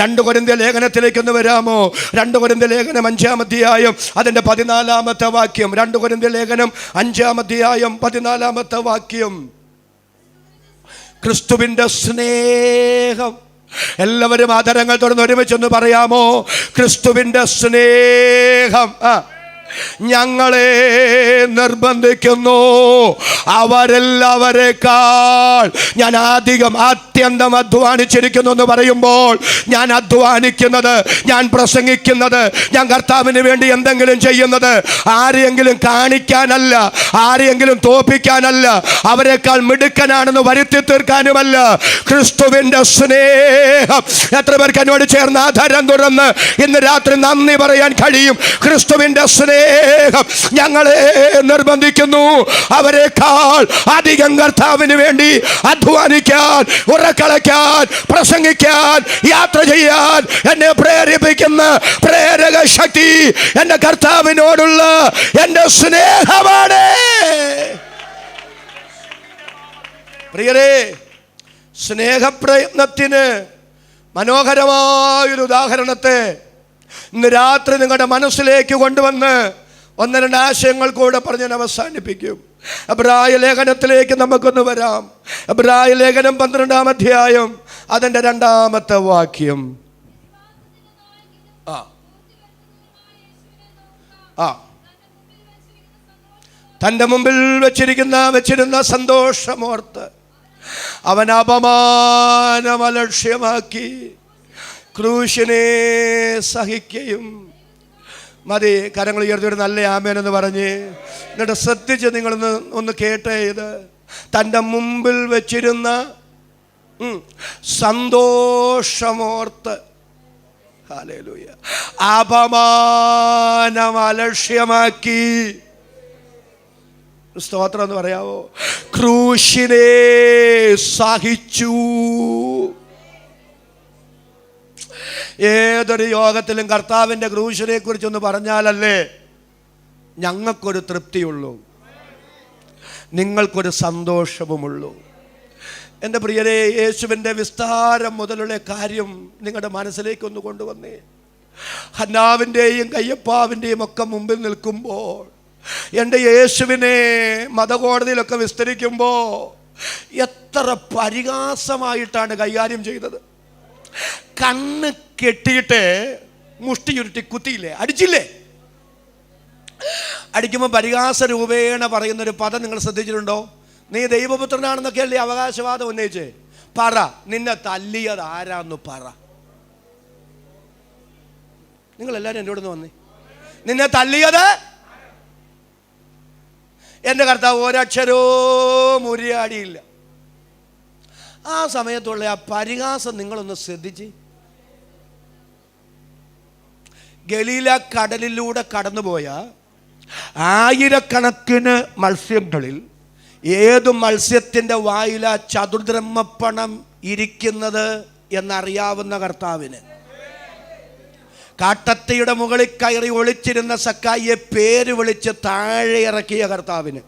2 കൊരിന്ത്യർ ലേഖനത്തിലേക്കൊന്ന് വരാമോ? 2 കൊരിന്ത്യർ ലേഖനം 5-ാം അധ്യായം അതിൻ്റെ 14-ാമത്തെ വാക്യം. 2 കൊരിന്ത്യർ ലേഖനം 5-ാം അധ്യായം 14-ാമത്തെ വാക്യം. ക്രിസ്തുവിൻ്റെ സ്നേഹം, എല്ലാവരും ആദരങ്ങൾ തുറന്ന് ഒരുമിച്ചൊന്ന് പറയാമോ? ക്രിസ്തുവിൻ്റെ സ്നേഹം ഞങ്ങളെ നിർബന്ധിക്കുന്നു. അവരെല്ലാവരേക്കാൾ ഞാൻ അത്യന്തം അധ്വാനിച്ചിരിക്കുന്നു എന്ന് പറയുമ്പോൾ, ഞാൻ അധ്വാനിക്കുന്നത്, ഞാൻ പ്രസംഗിക്കുന്നത്, ഞാൻ കർത്താവിന് വേണ്ടി എന്തെങ്കിലും ചെയ്യുന്നത് ആരെയെങ്കിലും കാണിക്കാനല്ല, ആരെയെങ്കിലും തോപ്പിക്കാനല്ല, അവരെക്കാൾ മിടുക്കനാണെന്ന് വരുത്തി തീർക്കാനുമല്ല. ക്രിസ്തുവിൻ്റെ സ്നേഹം. എത്ര പേർക്ക് എന്നോട് ചേർന്ന് ആധാരം തുറന്ന് ഇന്ന് രാത്രി നന്ദി പറയാൻ കഴിയും? ക്രിസ്തുവിൻ്റെ സ്നേഹം ഞങ്ങളെ നിർബന്ധിക്കുന്നു. അവരെക്കാൾ അധികം കർത്താവിന് വേണ്ടി അധ്വാനിക്കാൻ, ഉറക്കളയ്ക്കാൻ, പ്രസംഗിക്കാൻ, യാത്ര ചെയ്യാൻ എന്നെ പ്രേരിപ്പിക്കുന്ന പ്രേരക ശക്തി എന്റെ കർത്താവിനോടുള്ള എന്റെ സ്നേഹമാണ്. പ്രിയരേ, സ്നേഹപ്രയത്നത്തിന് മനോഹരമായൊരു ഉദാഹരണത്തെ ഇന്ന് രാത്രി നിങ്ങളുടെ മനസ്സിലേക്ക് കൊണ്ടുവന്ന് ഒന്ന് രണ്ട് ആശയങ്ങൾ കൂടെ പറഞ്ഞ് ഞാൻ അവസാനിപ്പിക്കും. എബ്രായ ലേഖനത്തിലേക്ക് നമുക്കൊന്ന് വരാം. എബ്രായ ലേഖനം 12-ാം അധ്യായം അതിൻ്റെ 2-ാമത്തെ വാക്യം. തൻ്റെ മുമ്പിൽ വെച്ചിരുന്ന സന്തോഷമോർത്ത് അവൻ അപമാനം അലക്ഷ്യമാക്കി ക്രൂശിനെ സഹിക്കുകയും. മതി, കരങ്ങൾ ഉയർത്തിയൊരു നല്ല ആമേനെന്ന് പറഞ്ഞ് എന്നിട്ട് ശ്രദ്ധിച്ച് നിങ്ങളൊന്ന് കേട്ടേ. ഇത് തൻ്റെ മുമ്പിൽ വെച്ചിരുന്ന സന്തോഷമോർത്ത് ഹല്ലേലൂയ അപമാനം അലക്ഷ്യമാക്കി. സ്തോത്രം എന്ന് പറയാവോ? ക്രൂശിനെ സഹിച്ചു. ഏതൊരു യോഗത്തിലും കർത്താവിൻ്റെ ക്രൂശിനെ കുറിച്ചൊന്ന് പറഞ്ഞാലല്ലേ ഞങ്ങൾക്കൊരു തൃപ്തിയുള്ളൂ, നിങ്ങൾക്കൊരു സന്തോഷവുമുള്ളൂ. എൻ്റെ പ്രിയരെ, യേശുവിൻ്റെ വിസ്താരം മുതലുള്ള കാര്യം നിങ്ങളുടെ മനസ്സിലേക്കൊന്ന് കൊണ്ടുവന്നേ. ഹന്നാവിൻ്റെയും കയ്യപ്പാവിൻ്റെയും ഒക്കെ മുമ്പിൽ നിൽക്കുമ്പോൾ എൻ്റെ യേശുവിനെ മതകോടതിയിലൊക്കെ വിസ്തരിക്കുമ്പോൾ എത്ര പരിഹാസമായിട്ടാണ് കൈകാര്യം ചെയ്തത്. കണ്ണ് കെട്ടിയിട്ട് മുഷ്ടി ചുരുട്ടി കുത്തിയില്ലേ, അടിച്ചില്ലേ? അടിക്കുമ്പോൾ പരിഹാസ രൂപേണ പറയുന്നൊരു പദം നിങ്ങൾ ശ്രദ്ധിച്ചിട്ടുണ്ടോ? നീ ദൈവപുത്രനാണെന്നൊക്കെയല്ലേ അവകാശവാദം ഉന്നയിച്ചേ? പറ, നിന്നെ തല്ലിയത് ആരാന്ന് പറ. നിങ്ങളെല്ലാവരും എൻ്റെ കൂടെ നിന്ന് വന്നേ. നിന്നെ തല്ലിയത് എൻ്റെ കർത്താവ് ഒരക്ഷരവും ഉരിയാടിയില്ല. ആ സമയത്തുള്ള ആ പരിഹാസം നിങ്ങളൊന്ന് ശ്രദ്ധിച്ച്. ഗലീല കടലിലൂടെ കടന്നുപോയ ആയിരക്കണക്കിന് മത്സ്യങ്ങളിൽ ഏതു മത്സ്യത്തിൻ്റെ വായില ചതുർദ്രഹ്മപ്പണം ഇരിക്കുന്നത് എന്നറിയാവുന്ന കർത്താവിന്, കാട്ടത്തിയുടെ മുകളിൽ കയറി ഒളിച്ചിരുന്ന സക്കായിയെ പേര് വിളിച്ച് താഴെ ഇറക്കിയ കർത്താവിന്,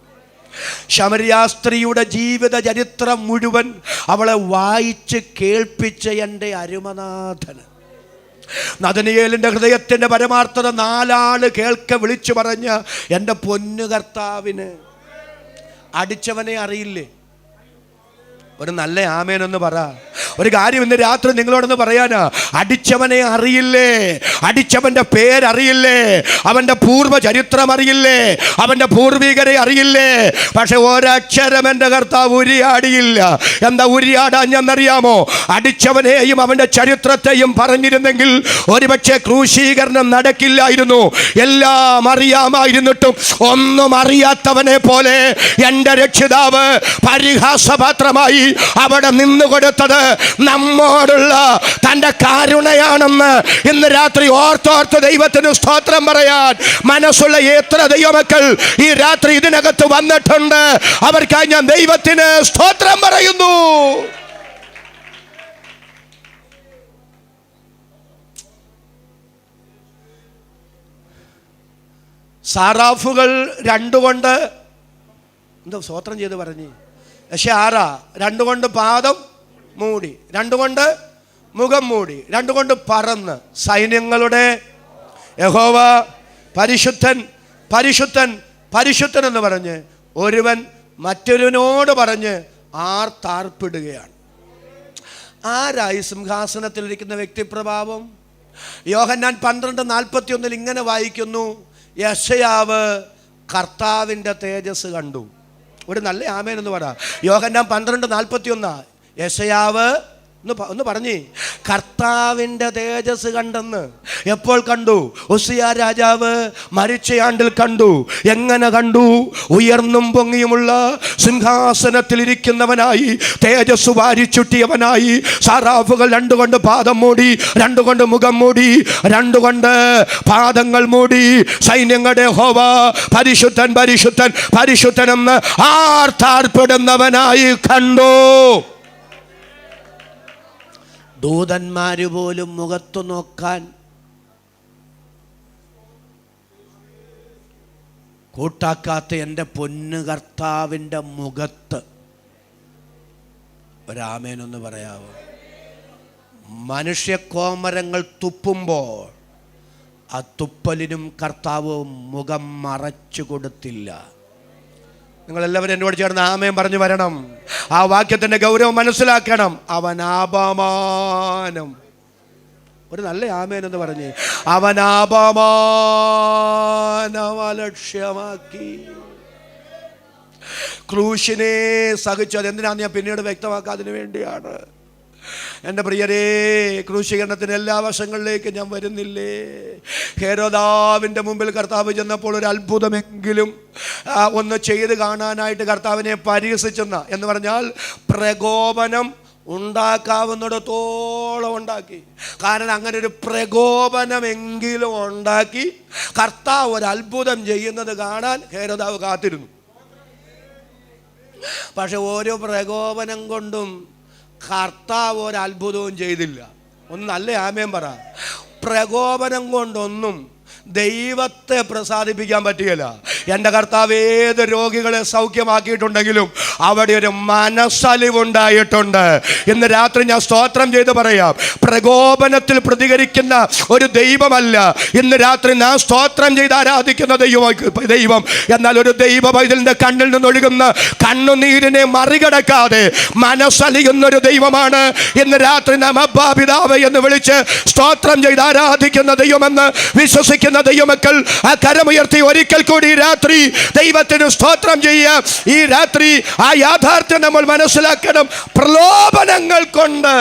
ശമര്യാസ്ത്രീയുടെ ജീവിത ചരിത്രം മുഴുവൻ അവളെ വായിച്ച് കേൾപ്പിച്ച എൻ്റെ അരുമനാഥന്, നദനിയേലിൻ്റെ ഹൃദയത്തിൻ്റെ പരമാർത്ഥത 4 ആള് കേൾക്കെ വിളിച്ചു പറഞ്ഞ എൻ്റെ പൊന്നു കർത്താവിന് അടിച്ചവനെ അറിയില്ലേ? ഒരു നല്ല ആമേനൊന്ന് പറ. ഒരു കാര്യം ഇന്ന് രാത്രി നിങ്ങളോടൊന്ന് പറയാനാ. അടിച്ചവനെ അറിയില്ലേ? അടിച്ചവന്റെ പേരറിയില്ലേ? അവന്റെ പൂർവ്വ ചരിത്രം അറിയില്ലേ? അവന്റെ പൂർവികരെ അറിയില്ലേ? പക്ഷെ ഒരക്ഷരം എൻ്റെ കർത്താവ് ഉരിയാടിയില്ല. എന്താ ഉരിയാടാഞ്ഞെന്നറിയാമോ? അടിച്ചവനെയും അവന്റെ ചരിത്രത്തെയും പറഞ്ഞിരുന്നെങ്കിൽ ഒരുപക്ഷെ ക്രൂശീകരണം നടക്കില്ലായിരുന്നു. എല്ലാം അറിയാമായിരുന്നിട്ടും ഒന്നും അറിയാത്തവനെ പോലെ എൻ്റെ രക്ഷിതാവ് പരിഹാസപാത്രമായി അവിടെ നിന്നുകൊടുത്തത് നമ്മോടുള്ള തൻ്റെ കാരുണയാണെന്ന് ഇന്ന് രാത്രി ഓർത്തോർത്ത് ദൈവത്തിന് സ്തോത്രം പറയാൻ മനസ്സുള്ള എത്ര ദൈവമക്കൾ ഈ രാത്രി ഇതിനകത്ത് വന്നിട്ടുണ്ട്. അവർക്കായി ഞാൻ ദൈവത്തിന് സ്തോത്രം പറയുന്നു. സാറാഫുകൾ 2 കൊണ്ട് എന്തോ സ്തോത്രം ചെയ്ത് പറഞ്ഞ്. പക്ഷെ 2 കൊണ്ട് പാദം മൂടി, 2 കൊണ്ട് മുഖം മൂടി, 2 കൊണ്ട് പറന്ന് സൈന്യങ്ങളുടെ യഹോവ പരിശുദ്ധൻ പരിശുദ്ധൻ പരിശുദ്ധൻ എന്ന് പറഞ്ഞ് ഒരുവൻ മറ്റൊരുവനോട് പറഞ്ഞ് ആർത്താർപ്പിടുകയാണ്. ആരായി സിംഹാസനത്തിലിരിക്കുന്ന വ്യക്തിപ്രഭാവം? യോഹന്നാൻ 12:41 ഇങ്ങനെ വായിക്കുന്നു, യെശയ്യാവ് കർത്താവിൻ്റെ തേജസ് കണ്ടു. ഒരു നല്ല ആമേൻ എന്ന് പറ. യോഹന്നാൻ 12:41 യെശയ്യാവ് ഒന്ന് പറഞ്ഞേ, കർത്താവിൻ്റെ തേജസ് കണ്ടെന്ന്. എപ്പോൾ കണ്ടു? ഉസിയ രാജാവ് മരിച്ചയാണ്ടിൽ കണ്ടു. എങ്ങനെ കണ്ടു? ഉയർന്നും പൊങ്ങിയുമുള്ള സിംഹാസനത്തിലിരിക്കുന്നവനായി, തേജസ് വാരിച്ചുട്ടിയവനായി. സാറാഫുകൾ 2 കൊണ്ട് പാദം മൂടി, 2 കൊണ്ട് മുഖം മൂടി, 2 കൊണ്ട് പാദങ്ങൾ മൂടി. സൈന്യങ്ങളുടെ യഹോവ പരിശുദ്ധൻ പരിശുദ്ധൻ പരിശുദ്ധനെന്ന് ആർത്താർപ്പെടുന്നവനായി കണ്ടു. ദൂതന്മാര് പോലും മുഖത്തു നോക്കാൻ കൂട്ടാക്കാത്ത എൻ്റെ പൊന്നു കർത്താവിൻ്റെ മുഖത്ത് ഒരാമേനൊന്ന് പറയാവോ? മനുഷ്യക്കോമരങ്ങൾ തുപ്പുമ്പോൾ ആ തുപ്പലിനും കർത്താവ് മുഖം മറച്ചു കൊടുത്തില്ല. നിങ്ങളെല്ലാവരും എന്നോട് ചേർന്ന് ആമേൻ പറഞ്ഞു വരണം. ആ വാക്യത്തിൻ്റെ ഗൗരവം മനസ്സിലാക്കണം. അവൻ അപമാനം, ഒരു നല്ല ആമേൻ എന്ന് പറഞ്ഞ്, അവൻ അപമാനം അലക്ഷ്യമാക്കി ക്രൂശിനെ സഹിച്ചു. അതെന്തിനാന്ന് ഞാൻ പിന്നീട് വ്യക്തമാക്കാം, അതിനു വേണ്ടിയാണ്. എൻ്റെ പ്രിയരേ, ക്രൂശീകരണത്തിന് എല്ലാ വശങ്ങളിലേക്ക് ഞാൻ വരുന്നില്ലേ. ഹെരോദാവിൻ്റെ മുമ്പിൽ കർത്താവ് ചെന്നപ്പോൾ ഒരു അത്ഭുതമെങ്കിലും ഒന്ന് ചെയ്ത് കാണാനായിട്ട് കർത്താവിനെ പരിഹസിച്ചെന്ന എന്ന് പറഞ്ഞാൽ പ്രകോപനം ഉണ്ടാക്കാവുന്നിടത്തോളം ഉണ്ടാക്കി. കാരണം അങ്ങനെ ഒരു പ്രകോപനമെങ്കിലും ഉണ്ടാക്കി കർത്താവ് ഒരു അത്ഭുതം ചെയ്യുന്നത് കാണാൻ ഹെരോദാവ് കാത്തിരുന്നു. പക്ഷെ ഓരോ പ്രകോപനം കൊണ്ടും കർത്താവ് ഒരു അത്ഭുതവും ചെയ്തില്ല. ഒന്ന് നല്ല ആമേൻ പറ. പ്രകോപനം കൊണ്ടൊന്നും ദൈവത്തെ പ്രസാദിപ്പിക്കാൻ പറ്റുകയില്ല. എൻ്റെ കർത്താവ് ഏത് രോഗികളെ സൗഖ്യമാക്കിയിട്ടുണ്ടെങ്കിലും അവിടെ ഒരു മനസ്സലിവുണ്ടായിട്ടുണ്ട്. ഇന്ന് രാത്രി ഞാൻ സ്തോത്രം ചെയ്ത് പറയാം, പ്രകോപനത്തിൽ പ്രതികരിക്കുന്ന ഒരു ദൈവമല്ല ഇന്ന് രാത്രി ഞാൻ സ്തോത്രം ചെയ്ത് ആരാധിക്കുന്ന ദൈവം. എന്നാൽ ഒരു ദൈവ പൈതലിൻ്റെ കണ്ണിൽ നിന്നൊഴുകുന്ന കണ്ണുനീരിനെ മറികടക്കാതെ മനസ്സലിയുന്ന ഒരു ദൈവമാണ് ഇന്ന് രാത്രി നാം അബ്ബാ പിതാവേ എന്ന് വിളിച്ച് സ്തോത്രം ചെയ്ത് ആരാധിക്കുന്ന ദൈവമെന്ന് വിശ്വസിക്കുന്ന ദൈവമക്കൾ ആ കരമുയർത്തി ഒരിക്കൽ കൂടി രാത്രി ദൈവത്തിന് സ്തോത്രം ചെയ്യുക. ഈ രാത്രി ആ യാഥാർത്ഥ്യം നമ്മൾ മനസ്സിലാക്കണം. പ്രലോഭനങ്ങൾ കൊണ്ട്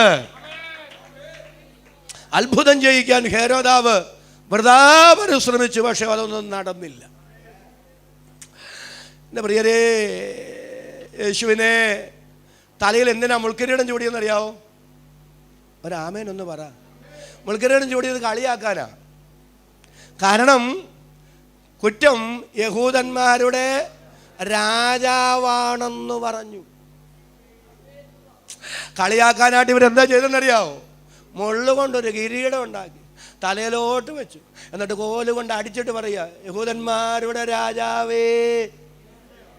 അത്ഭുതം ചെയ്യിക്കാൻ ഹെരോദാവ് വൃഥാ പരിശ്രമിച്ചു, പക്ഷെ അതൊന്നും നടന്നില്ല. എൻ്റെ പ്രിയരേ, യേശുവിനെ തലയിൽ എന്തിനാ മുൾക്കിരീടം ചൂടിയെന്നറിയാവോ? ഒരാമേനൊന്ന് പറ. മുൾക്കിരീടം ചൂടിയത് കളിയാക്കാനാ. കാരണം കുറ്റം യഹൂദന്മാരുടെ രാജാവാണെന്ന് പറഞ്ഞു. കളിയാക്കാനായിട്ട് ഇവരെന്താ ചെയ്തെന്നറിയാവോ? മുള്ളുകൊണ്ടൊരു കിരീടം ഉണ്ടാക്കി തലയിലോട്ട് വെച്ചു. എന്നിട്ട് കോലുകൊണ്ട് അടിച്ചിട്ട് പറയുക, യഹൂദന്മാരുടെ രാജാവേ.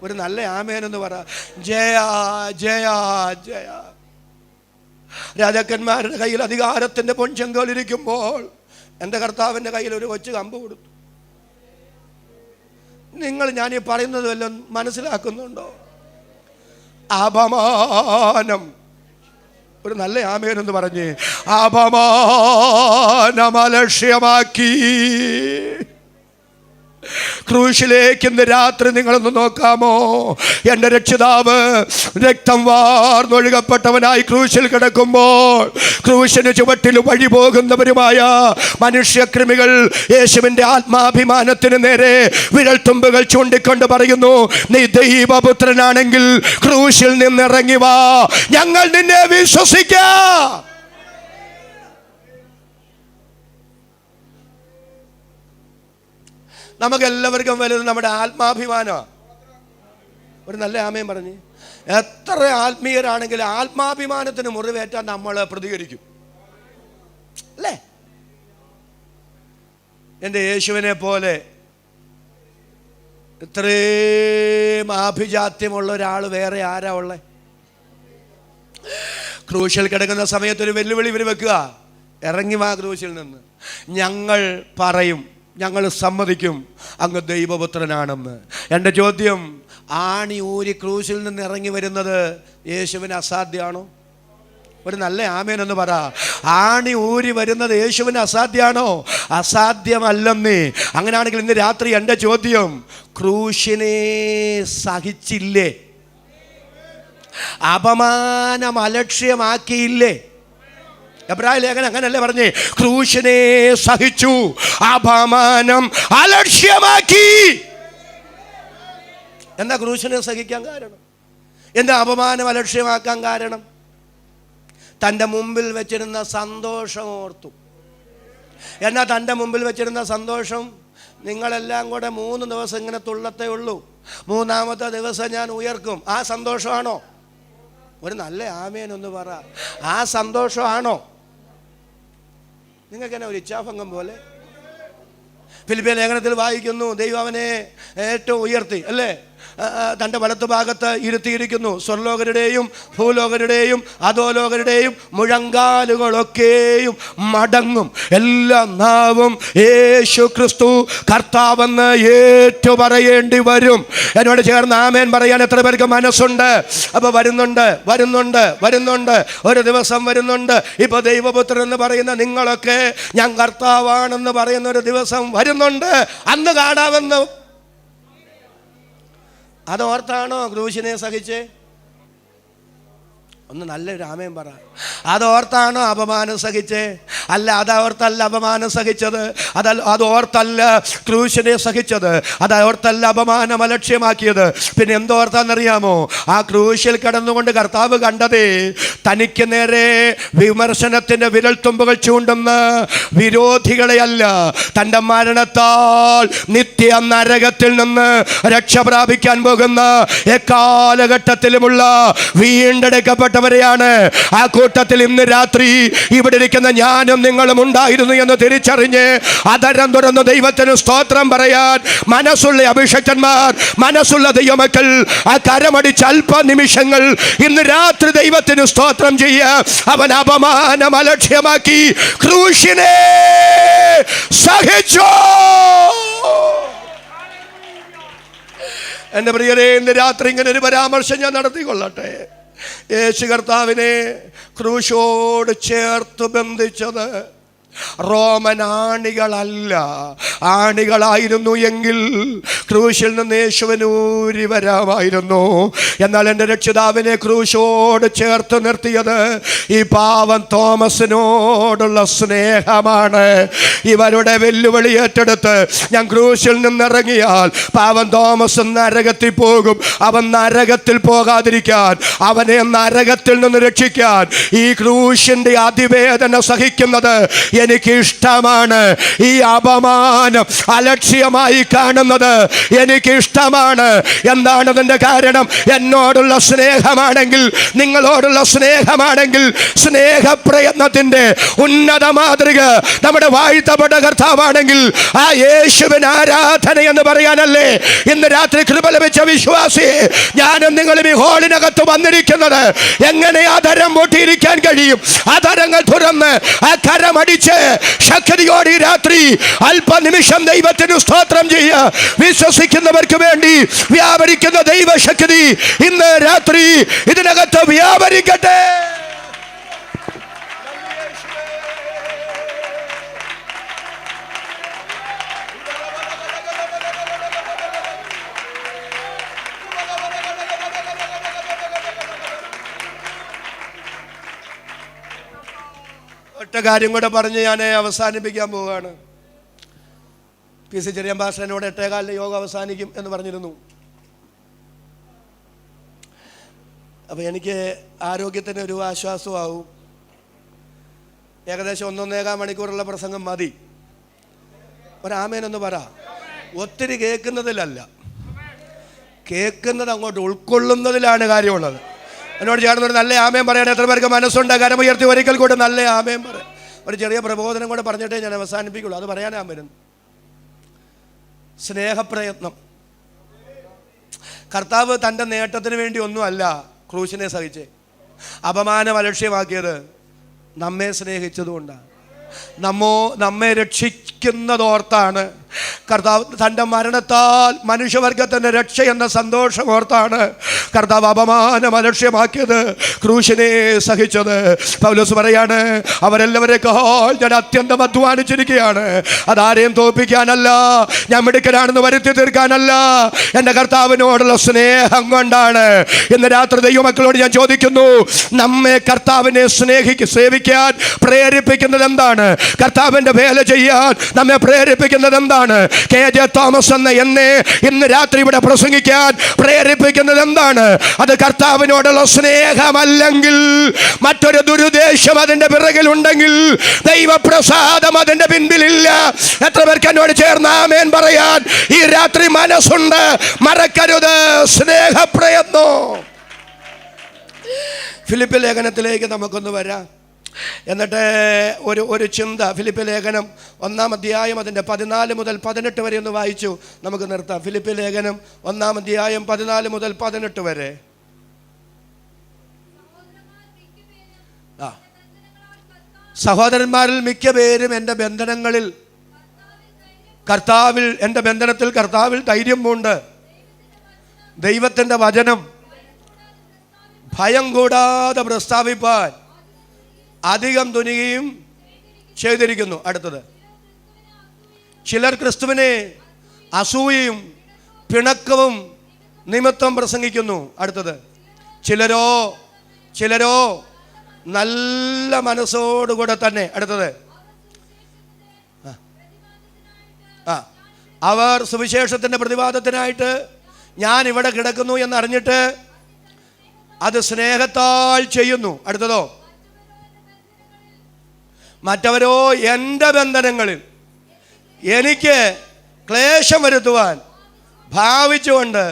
ഒരു നല്ല ആമേനെന്ന് പറ. ജയ ജയ ജയ. രാജാക്കന്മാരുടെ കയ്യിൽ അധികാരത്തിൻ്റെ പൊൻചെങ്കോലിരിക്കുമ്പോൾ എൻ്റെ കർത്താവിൻ്റെ കയ്യിൽ ഒരു കൊച്ചു കമ്പ് കൊടുത്തു. നിങ്ങൾ ഞാനീ പറയുന്നത് വല്ലതും മനസ്സിലാക്കുന്നുണ്ടോ? അപമാനം. ഒരു നല്ല ആമേനെന്ന് പറഞ്ഞ്, അപമാനം അലക്ഷ്യമാക്കി ക്രൂശിലേക്ക് ഇന്ന് രാത്രി നിങ്ങളൊന്ന് നോക്കാമോ? എൻ്റെ രക്ഷിതാവ് രക്തം വാർന്നൊഴുകപ്പെട്ടവനായി ക്രൂശിൽ കിടക്കുമ്പോൾ ക്രൂശിന് ചുവട്ടിൽ വഴി പോകുന്നവരുമായ മനുഷ്യക്രിമികൾ യേശുവിൻ്റെ ആത്മാഭിമാനത്തിന് നേരെ വിരൽത്തുമ്പുകൾ ചൂണ്ടിക്കൊണ്ട് പറയുന്നു, നീ ദൈവപുത്രനാണെങ്കിൽ ക്രൂശിൽ നിന്നിറങ്ങി വാ, ഞങ്ങൾ നിന്നെ വിശ്വസിക്കാം. നമുക്കെല്ലാവർക്കും വലുത് നമ്മുടെ ആത്മാഭിമാനമാണ്. ഒരു നല്ല ആമയും പറഞ്ഞ്, എത്ര ആത്മീയരാണെങ്കിലും ആത്മാഭിമാനത്തിന് മുറിവേറ്റാൻ നമ്മൾ പ്രതികരിക്കും അല്ലേ? എൻ്റെ യേശുവിനെ പോലെ ഇത്രയും ആഭിജാത്യമുള്ള ഒരാൾ വേറെ ആരാ ഉള്ളേ? ക്രൂശിൽ കിടക്കുന്ന സമയത്ത് ഒരു വെല്ലുവിളി ഇവർ വെക്കുക, ഇറങ്ങി വാ ക്രൂശിൽ നിന്ന്. ഞങ്ങൾ പറയും, ഞങ്ങൾ സമ്മതിക്കും അങ്ങ് ദൈവപുത്രനാണെന്ന്. എൻ്റെ ചോദ്യം, ആണി ഊരി ക്രൂശിൽ നിന്ന് ഇറങ്ങി വരുന്നത് യേശുവിന് അസാധ്യമാണോ? ഒരു നല്ല ആമേനെന്ന് പറ. ആണി ഊരി വരുന്നത് യേശുവിന് അസാധ്യമാണോ? അസാധ്യമല്ലെന്നേ. അങ്ങനെയാണെങ്കിൽ ഇന്ന് രാത്രി എൻ്റെ ചോദ്യം, ക്രൂശിനെ സഹിച്ചില്ലേ? അപമാനം അലക്ഷ്യമാക്കിയില്ലേ? എബ്രായ ലേഖനം അങ്ങനല്ലേ പറഞ്ഞേ? ക്രൂശിനെ സഹിച്ചു, അപമാനം അലക്ഷ്യമാക്കി. എന്താ ക്രൂശിനെ സഹിക്കാൻ കാരണം? എന്താ അപമാനം അലക്ഷ്യമാക്കാൻ കാരണം? തൻ്റെ മുമ്പിൽ വെച്ചിരുന്ന സന്തോഷം ഓർത്തു. എന്നാ തൻ്റെ മുമ്പിൽ വെച്ചിരുന്ന സന്തോഷം? നിങ്ങളെല്ലാം കൂടെ 3 ദിവസം ഇങ്ങനെ തുള്ളത്തേ ഉള്ളൂ, 3ാമത്തെ ദിവസം ഞാൻ ഉയർക്കും. ആ സന്തോഷമാണോ? ഒരു നല്ല ആമേനൊന്ന് പറ. ആ സന്തോഷമാണോ? നിങ്ങൾക്ക് തന്നെ ഒരു ഇച്ഛാഭംഗം പോലെ. ഫിലിപ്പിയ ലേഖനത്തിൽ വായിക്കുന്നു, ദൈവം അവനെ ഏറ്റവും ഉയർത്തി അല്ലേ? തൻ്റെ വലത്തുഭാഗത്ത് ഇരുത്തിയിരിക്കുന്നു. സ്വർലോകരുടെയും ഭൂലോകരുടെയും അധോലോകരുടെയും മുഴങ്കാലുകളൊക്കെയും മടങ്ങും. എല്ലാ നാവും യേശു ക്രിസ്തു കർത്താവെന്ന് ഏറ്റു പറയേണ്ടി വരും. എന്നോട് ചേർന്ന് ആമേൻ പറയാൻ എത്ര പേർക്ക് മനസ്സുണ്ട്? അപ്പൊ വരുന്നുണ്ട് ഒരു ദിവസം വരുന്നുണ്ട്. ഇപ്പൊ ദൈവപുത്രൻ എന്ന് പറയുന്ന നിങ്ങളൊക്കെ ഞാൻ കർത്താവാണെന്ന് പറയുന്ന ഒരു ദിവസം വരുന്നുണ്ട്. അന്ന് കാണാമെന്ന് അതോർത്താണോ ക്രൂശിനെ സഹിച്ചേ? ഒന്ന് നല്ലൊരു ആമേൻ പറ. അതോർത്താണോ അപമാനം സഹിച്ചേ? അല്ല, അതോർത്തല്ല അപമാനം സഹിച്ചത്. അതോർത്തല്ല ക്രൂശിനെ സഹിച്ചത്. അതോർത്തല്ല അപമാനം അലക്ഷ്യമാക്കിയത്. പിന്നെ എന്തോർത്താന്നറിയാമോ? ആ ക്രൂശിൽ കിടന്നുകൊണ്ട് കർത്താവ് കണ്ടതേ തനിക്ക് നേരെ വിമർശനത്തിന്റെ വിരൽത്തുമ്പുകൾ ചൂണ്ടുന്ന വിരോധികളെയല്ല, തൻ്റെ മരണത്താൽ നിത്യ നരകത്തിൽ നിന്ന് രക്ഷ പ്രാപിക്കാൻ പോകുന്ന എക്കാലഘട്ടത്തിലുമുള്ള വീണ്ടെടുക്കപ്പെട്ടവരെയാണ്. ആ കൂട്ടത്തിൽ ഇന്ന് രാത്രി ഇവിടെ ഇരിക്കുന്ന ഞാനും നിങ്ങളും ഉണ്ടായിരുന്നു എന്ന് തിരിച്ചറിഞ്ഞ് അതരം തുറന്ന് ദൈവത്തിന് സ്തോത്രം പറയാൻ മനസ്സുള്ള അഭിഷക്തന്മാർ, മനസ്സുള്ള ദൈവമക്കൾ ആ കരമടിച്ച് അല്പനിമിഷങ്ങൾ ഇന്ന് രാത്രി ദൈവത്തിന് സ്തോത്രം ചെയ്യുക. അവൻ അപമാനം അലക്ഷ്യമാക്കി ക്രൂശിനെ സഹിച്ചു. എൻ്റെ പ്രിയരെ, ഇന്ന് രാത്രി ഇങ്ങനെ ഒരു പരാമർശം ഞാൻ നടത്തിക്കൊള്ളട്ടെ. യേശു കർത്താവിനെ ക്രൂശോട് ചേർത്ത് ബന്ധിച്ചത് റോമൻ ആണികളല്ല. ആണികളായിരുന്നു എങ്കിൽ ക്രൂശിൽ നിന്ന് യേശുവിന് ഊരി വരാമായിരുന്നു. എന്നാൽ എൻ്റെ രക്ഷിതാവിനെ ക്രൂശോട് ചേർത്ത് നിർത്തിയത് ഈ പാവൻ തോമസിനോടുള്ള സ്നേഹമാണ്. ഇവരുടെ വെല്ലുവിളി ഏറ്റെടുത്ത് ഞാൻ ക്രൂശിൽ നിന്നിറങ്ങിയാൽ പാവൻ തോമസ് നരകത്തിൽ പോകും. അവൻ നരകത്തിൽ പോകാതിരിക്കാൻ, അവനെ നരകത്തിൽ നിന്ന് രക്ഷിക്കാൻ ഈ ക്രൂശിൻ്റെ അതിവേദന സഹിക്കുന്നത് എനിക്ക് ഇഷ്ടമാണ്. ഈ അപമാനം അലക്ഷ്യമായി കാണുന്നത് എനിക്ക് ഇഷ്ടമാണ്. എന്താണ് അതിൻ്റെ കാരണം? എന്നോടുള്ള സ്നേഹമാണെങ്കിൽ, നിങ്ങളോടുള്ള സ്നേഹമാണെങ്കിൽ, സ്നേഹപ്രയത്നത്തിൻ്റെ ഉന്നത മാതൃക നമ്മുടെ വാഴ്ത്തപ്പെട്ട കർത്താവാണെങ്കിൽ ആ യേശുവിന് ആരാധന എന്ന് പറയാനല്ലേ ഇന്ന് രാത്രി കൃപ ലഭിച്ച വിശ്വാസി ഞാനും നിങ്ങളും ഈ ഹോളിനകത്ത് വന്നിരിക്കുന്നത്. എങ്ങനെ ആധരം പൊട്ടിയിരിക്കാൻ കഴിയും? ആധരങ്ങൾ തുറന്ന് ആ കരമടിച്ച് ശക്തിയോടെ ഈ രാത്രി അല്പനിമിഷം ദൈവത്തിന് സ്തോത്രം ചെയ്യുക. വിശ്വസിക്കുന്നവർക്ക് വേണ്ടി വ്യാപരിക്കുന്ന ദൈവശക്തി ഇന്ന് രാത്രി ഇതിനകത്ത് വ്യാപരിക്കട്ടെ. ഒറ്റ കാര്യം കൂടെ പറഞ്ഞ് ഞാൻ അവസാനിപ്പിക്കാൻ പോവുകയാണ്. PC ചെറിയാൻ പാസ്റ്ററിനോട് 8:15 യോഗ അവസാനിക്കും എന്ന് പറഞ്ഞിരുന്നു. അപ്പോൾ എനിക്ക് ആരോഗ്യത്തിന് ഒരു ആശ്വാസമാവും. ഏകദേശം 1.5 മണിക്കൂറുള്ള പ്രസംഗം മതി. ഒരാമേനൊന്ന് പറ. ഒത്തിരി കേൾക്കുന്നതിലല്ല, കേൾക്കുന്നത് അങ്ങോട്ട് ഉൾക്കൊള്ളുന്നതിലാണ് കാര്യമുള്ളത്. എന്നോട് ചേർന്നൊരു നല്ല ആമേൻ പറയാൻ എത്ര പേർക്ക് മനസ്സുണ്ട്? കരമുയർത്തി ഒരിക്കൽ കൂടെ നല്ല ആമേൻ പറയാം. ഒരു ചെറിയ പ്രബോധനം കൂടെ പറഞ്ഞിട്ടേ ഞാൻ അവസാനിപ്പിക്കുള്ളൂ. അത് പറയാനാ വരുന്നു. സ്നേഹപ്രയത്നം. കർത്താവ് തൻ്റെ നേട്ടത്തിന് വേണ്ടി ഒന്നുമല്ല ക്രൂശിനെ സഹിച്ച് അപമാനം അലക്ഷ്യമാക്കിയത്. നമ്മെ സ്നേഹിച്ചതുകൊണ്ടാണ്. നമ്മെ രക്ഷിക്കുന്നതോർത്താണ്. കർത്താവ് തൻ്റെ മരണത്താൽ മനുഷ്യവർഗത്തിൻ്റെ രക്ഷ എന്ന സന്തോഷം ഓർത്താണ് കർത്താവ് അപമാനം അലക്ഷ്യമാക്കിയത്, ക്രൂശിനെ സഹിച്ചത്. പൗലോസ് പറയാണ്, അവരെല്ലാവരെക്കാൾ ഞാൻ അത്യന്തം അധ്വാനിച്ചിരിക്കുകയാണ്. അതാരെയും തോൽപ്പിക്കാനല്ല, ഞാൻ മിടുക്കനാണെന്ന് വരുത്തി തീർക്കാനല്ല, എൻ്റെ കർത്താവിനോടുള്ള സ്നേഹം കൊണ്ടാണ്. ഇന്ന് രാത്രി ദൈവമക്കളോട് ഞാൻ ചോദിക്കുന്നു, നമ്മെ കർത്താവിനെ സേവിക്കാൻ പ്രേരിപ്പിക്കുന്നത് എന്താണ്? കർത്താവിൻ്റെ വേല ചെയ്യാൻ നമ്മെ പ്രേരിപ്പിക്കുന്നത് എന്താണ്? KJ തോമസ് എന്ന എന്നെ ഇന്ന് രാത്രി ഇവിടെ പ്രസംഗിക്കാൻ പ്രേരിപ്പിക്കുന്നത് എന്താണ്? അത് കർത്താവിനോടുള്ള സ്നേഹമല്ലെങ്കിൽ മറ്റൊരു ദുരുദ്ദേശം അതിന്റെ പിറകിലുണ്ടെങ്കിൽ ദൈവപ്രസാദം അതിന്റെ പിൻപിലില്ല. എത്ര പേർക്ക് എന്നോട് ചേർന്ന് ആമേൻ പറയാൻ ഈ രാത്രി മനസ്സുണ്ട്? മറക്കരുത് സ്നേഹപ്രയത്നം. ഫിലിപ്പി ലേഖനത്തിലേക്ക് നമുക്കൊന്ന് വരാം. എന്നിട്ട് ഒരു ചിന്ത ഫിലിപ്പ് ലേഖനം 1-ാം അധ്യായം അതിൻ്റെ 14 മുതൽ 18 വരെ ഒന്ന് വായിച്ചു നമുക്ക് നിർത്താം. ഫിലിപ്പ് ലേഖനം 1-ാം അധ്യായം 14 മുതൽ 18 വരെ. സഹോദരന്മാരിൽ മിക്ക പേരും എൻ്റെ ബന്ധനങ്ങളിൽ കർത്താവിൽ ധൈര്യം പൂണ്ട് ദൈവത്തിൻ്റെ വചനം ഭയം കൂടാതെ പ്രസ്താവിപ്പാൻ അധികം തുനിയുകയും ചെയ്തിരിക്കുന്നു. അടുത്തത്, ചിലർ ക്രിസ്തുവിനെ അസൂയയും പിണക്കവും നിമിത്തം പ്രസംഗിക്കുന്നു. അടുത്തത്, ചിലരോ നല്ല മനസ്സോടുകൂടെ തന്നെ. അടുത്തത്, അവർ സുവിശേഷത്തിൻ്റെ പ്രതിവാദത്തിനായിട്ട് ഞാൻ ഇവിടെ കിടക്കുന്നു എന്നറിഞ്ഞിട്ട് അത് സ്നേഹത്താൽ ചെയ്യുന്നു. അടുത്തതോ, മറ്റവരോ എൻ്റെ ബന്ധനങ്ങളിൽ എനിക്ക് ക്ലേശം വരുത്തുവാൻ ഭാവിച്ചുകൊണ്ട്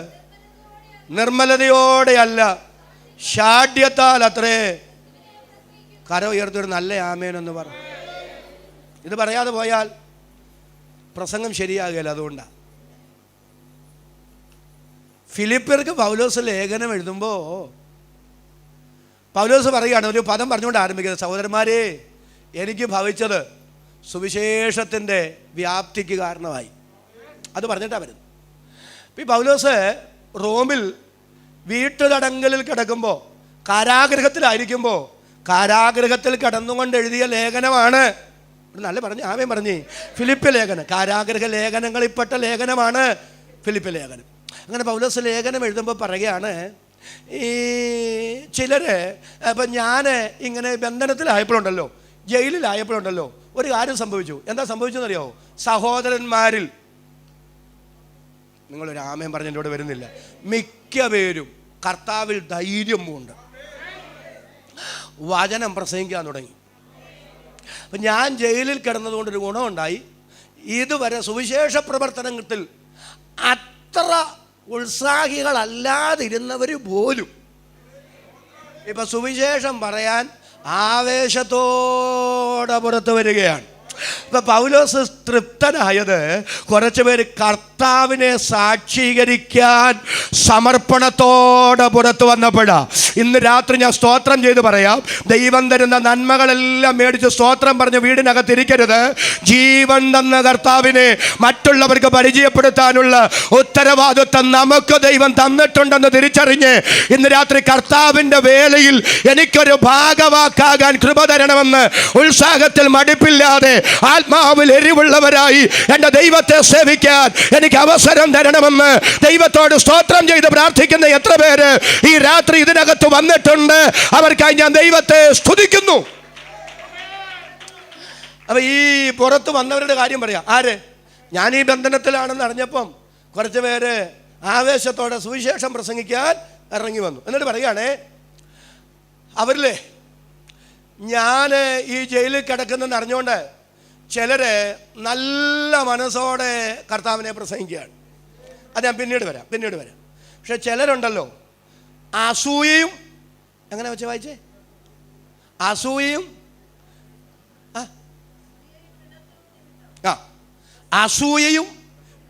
നിർമ്മലതയോടെയല്ല ഷാഢ്യത്താൽ അത്രേ. കര ഉയർത്തൊരു നല്ല ആമേനെന്ന് പറ. ഇത് പറയാതെ പോയാൽ പ്രസംഗം ശരിയാകില്ല. അതുകൊണ്ടാണ് ഫിലിപ്പിയർക്ക് പൗലോസ് ലേഖനം എഴുതുമ്പോൾ പൗലോസ് പറയുകയാണ്, ഒരു പദം പറഞ്ഞുകൊണ്ട് ആരംഭിക്കുന്നത്, സഹോദരന്മാരെ, എനിക്ക് ഭവിച്ചത് സുവിശേഷത്തിൻ്റെ വ്യാപ്തിക്ക് കാരണമായി. അത് പറഞ്ഞിട്ടാണ് വരുന്നത്. ഈ പൗലോസ് റോമിൽ വീട്ടുതടങ്കലിൽ കിടക്കുമ്പോൾ, കാരാഗൃഹത്തിലായിരിക്കുമ്പോൾ, കാരാഗൃഹത്തിൽ കിടന്നുകൊണ്ട് എഴുതിയ ലേഖനമാണ്. നല്ല പറഞ്ഞ് ആമേൻ പറഞ്ഞ് ഫിലിപ്പ് ലേഖനം. കാരാഗൃഹ ലേഖനങ്ങളിൽപ്പെട്ട ലേഖനമാണ് ഫിലിപ്പ് ലേഖനം. അങ്ങനെ പൗലോസ് ലേഖനം എഴുതുമ്പോൾ പറയുകയാണ്, ഈ ചിലർ ഇപ്പം ഞാൻ ഇങ്ങനെ ബന്ധനത്തിലായപ്പോഴുണ്ടല്ലോ, ജയിലിലായപ്പോഴുണ്ടല്ലോ, ഒരു കാര്യം സംഭവിച്ചു. എന്താ സംഭവിച്ചെന്നറിയോ? സഹോദരന്മാരിൽ, നിങ്ങളൊരു ആമേൻ പറഞ്ഞ് എൻ്റെ കൂടെ വരുന്നില്ല, മിക്ക പേരും കർത്താവിൽ ധൈര്യം പൂണ്ട് വചനം പ്രസംഗിക്കാൻ തുടങ്ങി. അപ്പം ഞാൻ ജയിലിൽ കിടന്നതുകൊണ്ടൊരു ഗുണമുണ്ടായി. ഇതുവരെ സുവിശേഷ പ്രവർത്തനത്തിൽ അത്ര ഉത്സാഹികളല്ലാതിരുന്നവർ പോലും ഇപ്പം സുവിശേഷം പറയാൻ ആവേശത്തോടെ പുറത്തു വരികയാണ്. ഇപ്പം പൗലോസ് തൃപ്തനായത് കുറച്ച് പേര് കർത്താവിനെ സാക്ഷീകരിക്കാൻ സമർപ്പണത്തോടെ പുറത്തു വന്നപ്പോഴാണ്. ഇന്ന് രാത്രി ഞാൻ സ്തോത്രം ചെയ്ത് പറയാം, ദൈവം തരുന്ന നന്മകളെല്ലാം മേടിച്ച് സ്തോത്രം പറഞ്ഞ് വീടിനകത്തിരിക്കരുത്. ജീവൻ തന്ന കർത്താവിനെ മറ്റുള്ളവർക്ക് പരിചയപ്പെടുത്താനുള്ള ഉത്തരവാദിത്വം നമുക്ക് ദൈവം തന്നിട്ടുണ്ടെന്ന് തിരിച്ചറിഞ്ഞ് ഇന്ന് രാത്രി കർത്താവിൻ്റെ വേലയിൽ എനിക്കൊരു ഭാഗവാക്കാകാൻ കൃപ തരണമെന്ന് ഉത്സാഹത്തിൽ മടിപ്പില്ലാതെ ആത്മാവിൽ എരിവുള്ളവരായി എൻ്റെ ദൈവത്തെ സേവിക്കാൻ എനിക്ക് അവസരം തരണമെന്ന് ദൈവത്തോട് സ്തോത്രം ചെയ്ത് പ്രാർത്ഥിക്കുന്ന എത്ര പേര് ഈ രാത്രി ഇതിനകത്ത് വന്നിട്ടുണ്ട്? അവർക്കായി ഞാൻ ദൈവത്തെ സ്തുതിക്കുന്നു. അപ്പൊ ഈ പുറത്ത് വന്നവരുടെ കാര്യം പറയാം. ആര്? ഞാൻ ഈ ബന്ധനത്തിലാണെന്ന് അറിഞ്ഞപ്പം കുറച്ച് പേര് ആവേശത്തോടെ സുവിശേഷം പ്രസംഗിക്കാൻ ഇറങ്ങി വന്നു. എന്നിട്ട് പറയുകയാണേ, അവരിലെ ഞാൻ ഈ ജയിലിൽ കിടക്കുന്നെന്ന് അറിഞ്ഞുകൊണ്ട് ചിലര് നല്ല മനസ്സോടെ കർത്താവിനെ പ്രസംഗിക്കുകയാണ്. അത് ഞാൻ പിന്നീട് വരാം. പക്ഷെ ചിലരുണ്ടല്ലോ, അസൂയയും, എങ്ങനെ വെച്ച് വായിച്ചേ, അസൂയയും അസൂയയും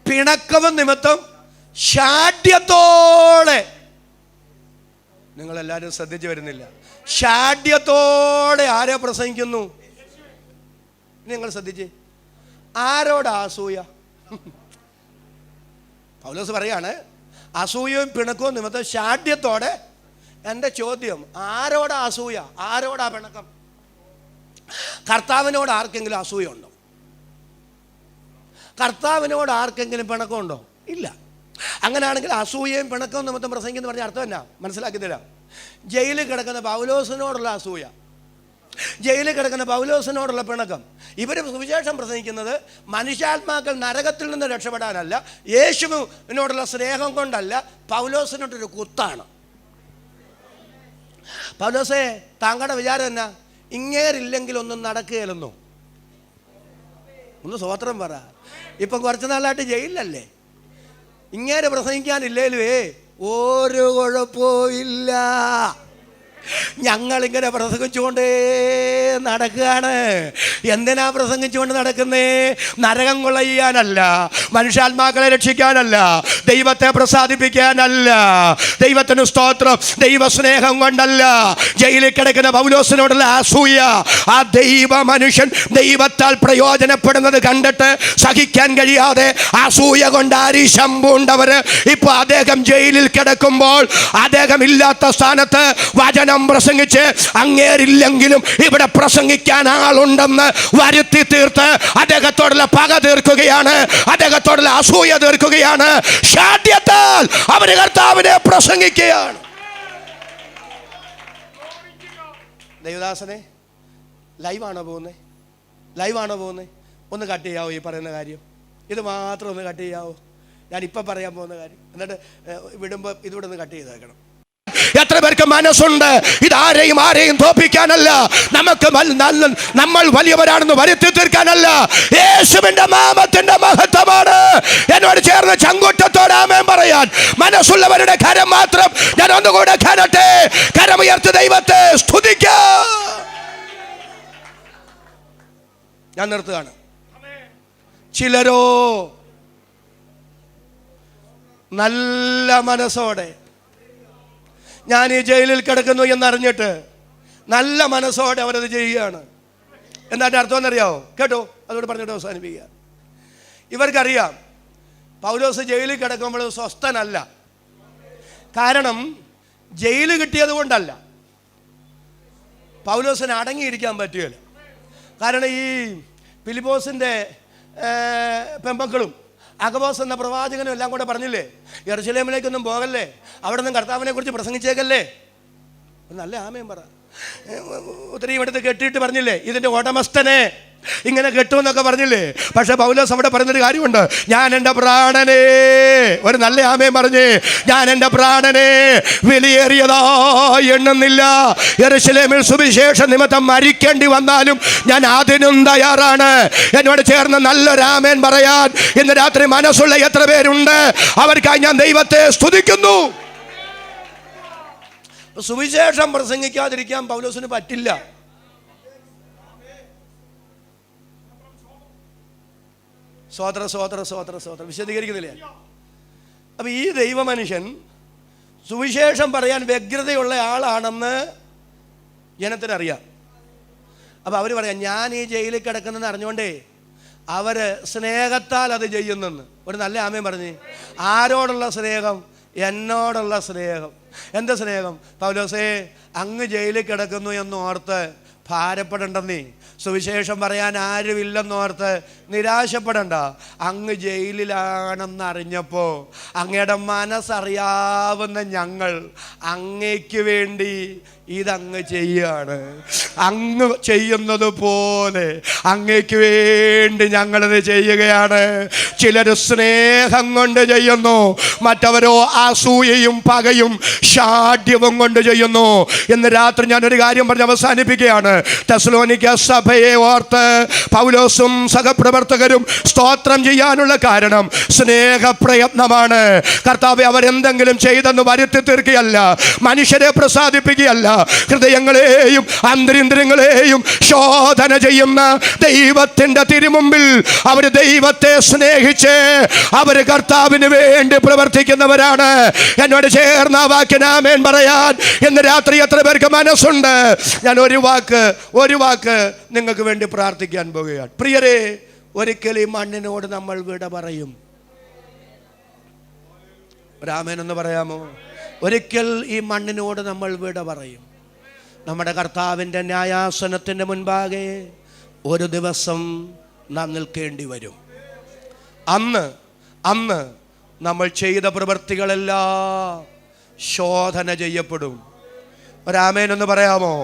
പിണക്കവും നിമിത്തം ഷാഢ്യത്തോടെ, നിങ്ങളെല്ലാവരും ശ്രദ്ധിച്ചു വരുന്നില്ല, ഷാഢ്യത്തോടെ ആരെ പ്രസംഗിക്കുന്നു? നിങ്ങൾ ശ്രദ്ധിച്ചേ, ആരോടാ അസൂയ? പൗലോസ് പറയാണ്, അസൂയയും പിണക്കവും നിമിത്തം ഷാഢ്യത്തോടെ. എൻ്റെ ചോദ്യം, ആരോടാ അസൂയ, ആരോടാ പിണക്കം? കർത്താവിനോട് ആർക്കെങ്കിലും അസൂയ ഉണ്ടോ? കർത്താവിനോട് ആർക്കെങ്കിലും പിണക്കമുണ്ടോ? ഇല്ല. അങ്ങനെയാണെങ്കിൽ അസൂയയും പിണക്കവും നിമിത്തം പ്രസംഗിക്കുന്ന പറഞ്ഞ അർത്ഥം എന്നാ മനസ്സിലാക്കി തരാം. ജയിലിൽ കിടക്കുന്ന പൗലോസിനോടുള്ള അസൂയ, ജയിലിൽ കിടക്കുന്ന പൗലോസിനോടുള്ള പിണക്കം. ഇവർ സുവിശേഷം പ്രസംഗിക്കുന്നത് മനുഷ്യാത്മാക്കൾ നരകത്തിൽ നിന്ന് രക്ഷപ്പെടാനല്ല, യേശുവിനോടുള്ള സ്നേഹം കൊണ്ടല്ല, പൗലോസിനോടൊരു കുത്താണ്. പൗലോസേ, താങ്കളുടെ വിചാരം എന്നാ? ഇങ്ങേരില്ലെങ്കിൽ ഒന്നും നടക്കുകയില്ലെന്നോ? ഒന്ന് സ്വോത്രം പറ. ഇപ്പം കുറച്ച് നാളായിട്ട് ജയിലിലല്ലേ? ഇങ്ങേരെ പ്രസംഗിക്കാനില്ലേലുവേ ഒരു കുഴപ്പമില്ല. ഞങ്ങളിങ്ങനെ പ്രസംഗിച്ചുകൊണ്ടേ നടക്കുകയാണ്. എന്തിനാ പ്രസംഗിച്ചുകൊണ്ട് നടക്കുന്നേ? നരകം കൊള്ളയാനല്ല, മനുഷ്യാത്മാക്കളെ രക്ഷിക്കാനല്ല, ദൈവത്തെ പ്രസാദിപ്പിക്കാനല്ല. ദൈവത്തിന് സ്തോത്രം. ദൈവസ്നേഹം കൊണ്ടല്ല. ജയിലിൽ കിടക്കുന്ന പൗലോസിനോടുള്ള അസൂയ, ആ ദൈവ മനുഷ്യൻ ദൈവത്താൽ പ്രയോജനപ്പെടുന്നത് കണ്ടിട്ട് സഹിക്കാൻ കഴിയാതെ അസൂയ കൊണ്ട് അരിശം പൂണ്ടവര് ഇപ്പൊ അദ്ദേഹം ജയിലിൽ കിടക്കുമ്പോൾ അദ്ദേഹം ഇല്ലാത്ത സ്ഥാനത്ത് വചനം പ്രസംഗിച്ച് അങ്ങേരില്ലെങ്കിലും ഇവിടെ പ്രസംഗിക്കാൻ ആളുണ്ടെന്ന് വരുത്തി തീർത്ത് അദ്ദേഹത്തോടുള്ള പക തീർക്കുകയാണ്, അദ്ദേഹത്തോടുള്ള അസൂയ തീർക്കുകയാണ്. ശാഠ്യത്താൽ അവര് കർത്താവിനെ പ്രസംഗിക്കുകയാണ്. ദേവദാസനെ, ലൈവാണോ പോകുന്നത്? ലൈവാണോ പോകുന്നത്? ഒന്ന് കട്ട് ചെയ്യാവോ ഈ പറയുന്ന കാര്യം? ഇത് മാത്രം ഒന്ന് കട്ട് ചെയ്യാവോ? ഞാനിപ്പോൾ പറയാൻ പോകുന്ന കാര്യം, എന്നിട്ട് വിടുമ്പോൾ ഇതുകൂടെ ഒന്ന് കട്ട് ചെയ്തേക്കണം. എത്ര പേർക്ക് മനസ്സുണ്ട് ഇതാരെയും ആരെയും തോപ്പിക്കാനല്ല, നമ്മൾ വലിയവരാണെന്ന് വരുത്തി തീർക്കാനല്ല, യേശുവിന്റെ നാമത്തിന്റെ മഹത്വമാണ്. എന്നോട് ചേർന്ന് ചങ്കൂറ്റത്തോടെ ആമേൻ പറയാൻ മനസ്സുള്ളവരുടെ കരം മാത്രം ഞാൻ ഒന്നുകൂടെ കാണട്ടെ. കരമുയർത്തി ദൈവത്തെ സ്തുതിക്കാം. ഞാൻ നിർത്തുകയാണ്. ചിലരോ നല്ല മനസ്സോടെ ഞാൻ ഈ ജയിലിൽ കിടക്കുന്നു എന്നറിഞ്ഞിട്ട് നല്ല മനസ്സോടെ അവരത് ചെയ്യുകയാണ്. എന്താ അർത്ഥം എന്നറിയാവോ? കേട്ടോ, അതോട് പറഞ്ഞിട്ട് അവസാനിപ്പിക്കുക. ഇവർക്കറിയാം പൗലോസ് ജയിലിൽ കിടക്കുമ്പോൾ സ്വസ്ഥനല്ല. കാരണം ജയിൽ കിട്ടിയത് കൊണ്ടല്ല, പൗലോസിന് അടങ്ങിയിരിക്കാൻ പറ്റുകയില്ല. കാരണം ഈ ഫിലിപ്പോസിൻ്റെ പെമ്പക്കളും അഗബോസ് എന്ന പ്രവാചകനും എല്ലാം കൂടെ പറഞ്ഞില്ലേ, യെരുശലേമിലേക്കൊന്നും പോകല്ലേ, അവിടെ നിന്ന് കർത്താവിനെ കുറിച്ച് പ്രസംഗിച്ചേക്കല്ലേ. നല്ല ആമയും പറ. ഒത്തിരി ഇവിടുത്തെ കെട്ടിയിട്ട് പറഞ്ഞില്ലേ, ഇതിൻ്റെ ഉടമസ്ഥനെ ഇങ്ങനെ കെട്ടുമെന്നൊക്കെ പറഞ്ഞില്ലേ. പക്ഷെ പൗലോസ് അവിടെ പറയുന്നൊരു കാര്യമുണ്ട്, ഞാൻ എൻ്റെ പ്രാണനെ, ഒരു നല്ല ആമയും പറഞ്ഞ്, ഞാൻ എൻ്റെ പ്രാണനെ വിലയേറിയതായി എണ്ണുന്നില്ല. യെരുശലേമിൽ സുവിശേഷ നിമിത്തം മരിക്കേണ്ടി വന്നാലും ഞാൻ അതിനും തയ്യാറാണ്. എന്നോട് ചേർന്ന് നല്ലൊരു ആമേൻ പറയാൻ ഇന്ന് രാത്രി മനസ്സുള്ള എത്ര പേരുണ്ട്? അവർക്കായി ഞാൻ ദൈവത്തെ സ്തുതിക്കുന്നു. സുവിശേഷം പ്രസംഗിക്കാതിരിക്കാൻ പൗലോസിന് പറ്റില്ല. സ്വോത്ര സ്വോത്ര സ്വോത്ര സ്വോത്ര വിശദീകരിക്കുന്നില്ലേ? അപ്പം ഈ ദൈവമനുഷ്യൻ സുവിശേഷം പറയാൻ വ്യഗ്രതയുള്ള ആളാണെന്ന് ജനത്തിനറിയാം. അപ്പം അവർ പറയാം, ഞാൻ ഈ ജയിലിൽ കിടക്കുന്നെന്ന് അറിഞ്ഞുകൊണ്ടേ അവർ സ്നേഹത്താൽ അത് ചെയ്യുന്നെന്ന്. ഒരു നല്ല ആമയും പറഞ്ഞ്, ആരോടുള്ള സ്നേഹം? എന്നോടുള്ള സ്നേഹം. എന്താ സ്നേഹം? പൗലോസേ, അങ്ങ് ജയിലിൽ കിടക്കുന്നു എന്നോർത്ത് ഭാരപ്പെടണ്ടെന്നേ, സുവിശേഷം പറയാൻ ആരുമില്ലെന്നോർത്ത് നിരാശപ്പെടണ്ട. അങ്ങ് ജയിലിലാണെന്ന് അറിഞ്ഞപ്പോൾ അങ്ങയുടെ മനസ്സറിയാവുന്ന ഞങ്ങൾ അങ്ങയ്ക്ക് വേണ്ടി ഇതങ്ങ് ചെയ്യുകയാണ്. അങ്ങ് ചെയ്യുന്നത് പോലെ അങ്ങയ്ക്ക് വേണ്ടി ഞങ്ങളിത് ചെയ്യുകയാണ്. ചിലർ സ്നേഹം കൊണ്ട് ചെയ്യുന്നു, മറ്റവരോ അസൂയയും പകയും ഷാഢ്യവും കൊണ്ട് ചെയ്യുന്നു. ഇന്ന് രാത്രി ഞാനൊരു കാര്യം പറഞ്ഞ് അവസാനിപ്പിക്കുകയാണ്. തെസ്സലോനിക്ക സഭയെ ഓർത്ത് പൗലോസും സഹപ്രവർത്തകരും സ്തോത്രം ചെയ്യാനുള്ള കാരണം സ്നേഹപ്രയത്നമാണ്. കർത്താവേ, അവരെന്തെങ്കിലും ചെയ്തെന്ന് വരുത്തി തീർക്കുകയല്ല, മനുഷ്യരെ പ്രസാദിപ്പിക്കുകയല്ല, ഹൃദയങ്ങളെയും അന്തരിന്ദ്രിയങ്ങളെയും ശോധന ചെയ്യുന്ന ദൈവത്തിന്റെ തിരുമുമ്പിൽ അവർ ദൈവത്തെ സ്നേഹിച്ച് അവർ കർത്താവിന് വേണ്ടി പ്രവർത്തിക്കുന്നവരാണ്. എന്നോട് ചേർന്ന വാക്കിന് ആമേൻ പറയാൻ ഇന്ന് രാത്രി എത്ര പേർക്ക് മനസ്സുണ്ട്? ഞാൻ ഒരു വാക്ക് നിങ്ങൾക്ക് വേണ്ടി പ്രാർത്ഥിക്കാൻ പോകുകയാണ്. പ്രിയരെ, ഒരിക്കൽ ഈ മണ്ണിനോട് നമ്മൾ വിട പറയും. ഒരാമേൻ എന്ന് പറയാമോ? ഒരിക്കൽ ഈ മണ്ണിനോട് നമ്മൾ വിട പറയും. നമ്മുടെ കർത്താവിൻ്റെ ന്യായാസനത്തിൻ്റെ മുൻപാകെ ഒരു ദിവസം നാം നിൽക്കേണ്ടി വരും. അന്ന് നമ്മൾ ചെയ്ത പ്രവൃത്തികളെല്ലാം ശോധന ചെയ്യപ്പെടും. ഒരാമേൻ എന്ന് പറയാമോ?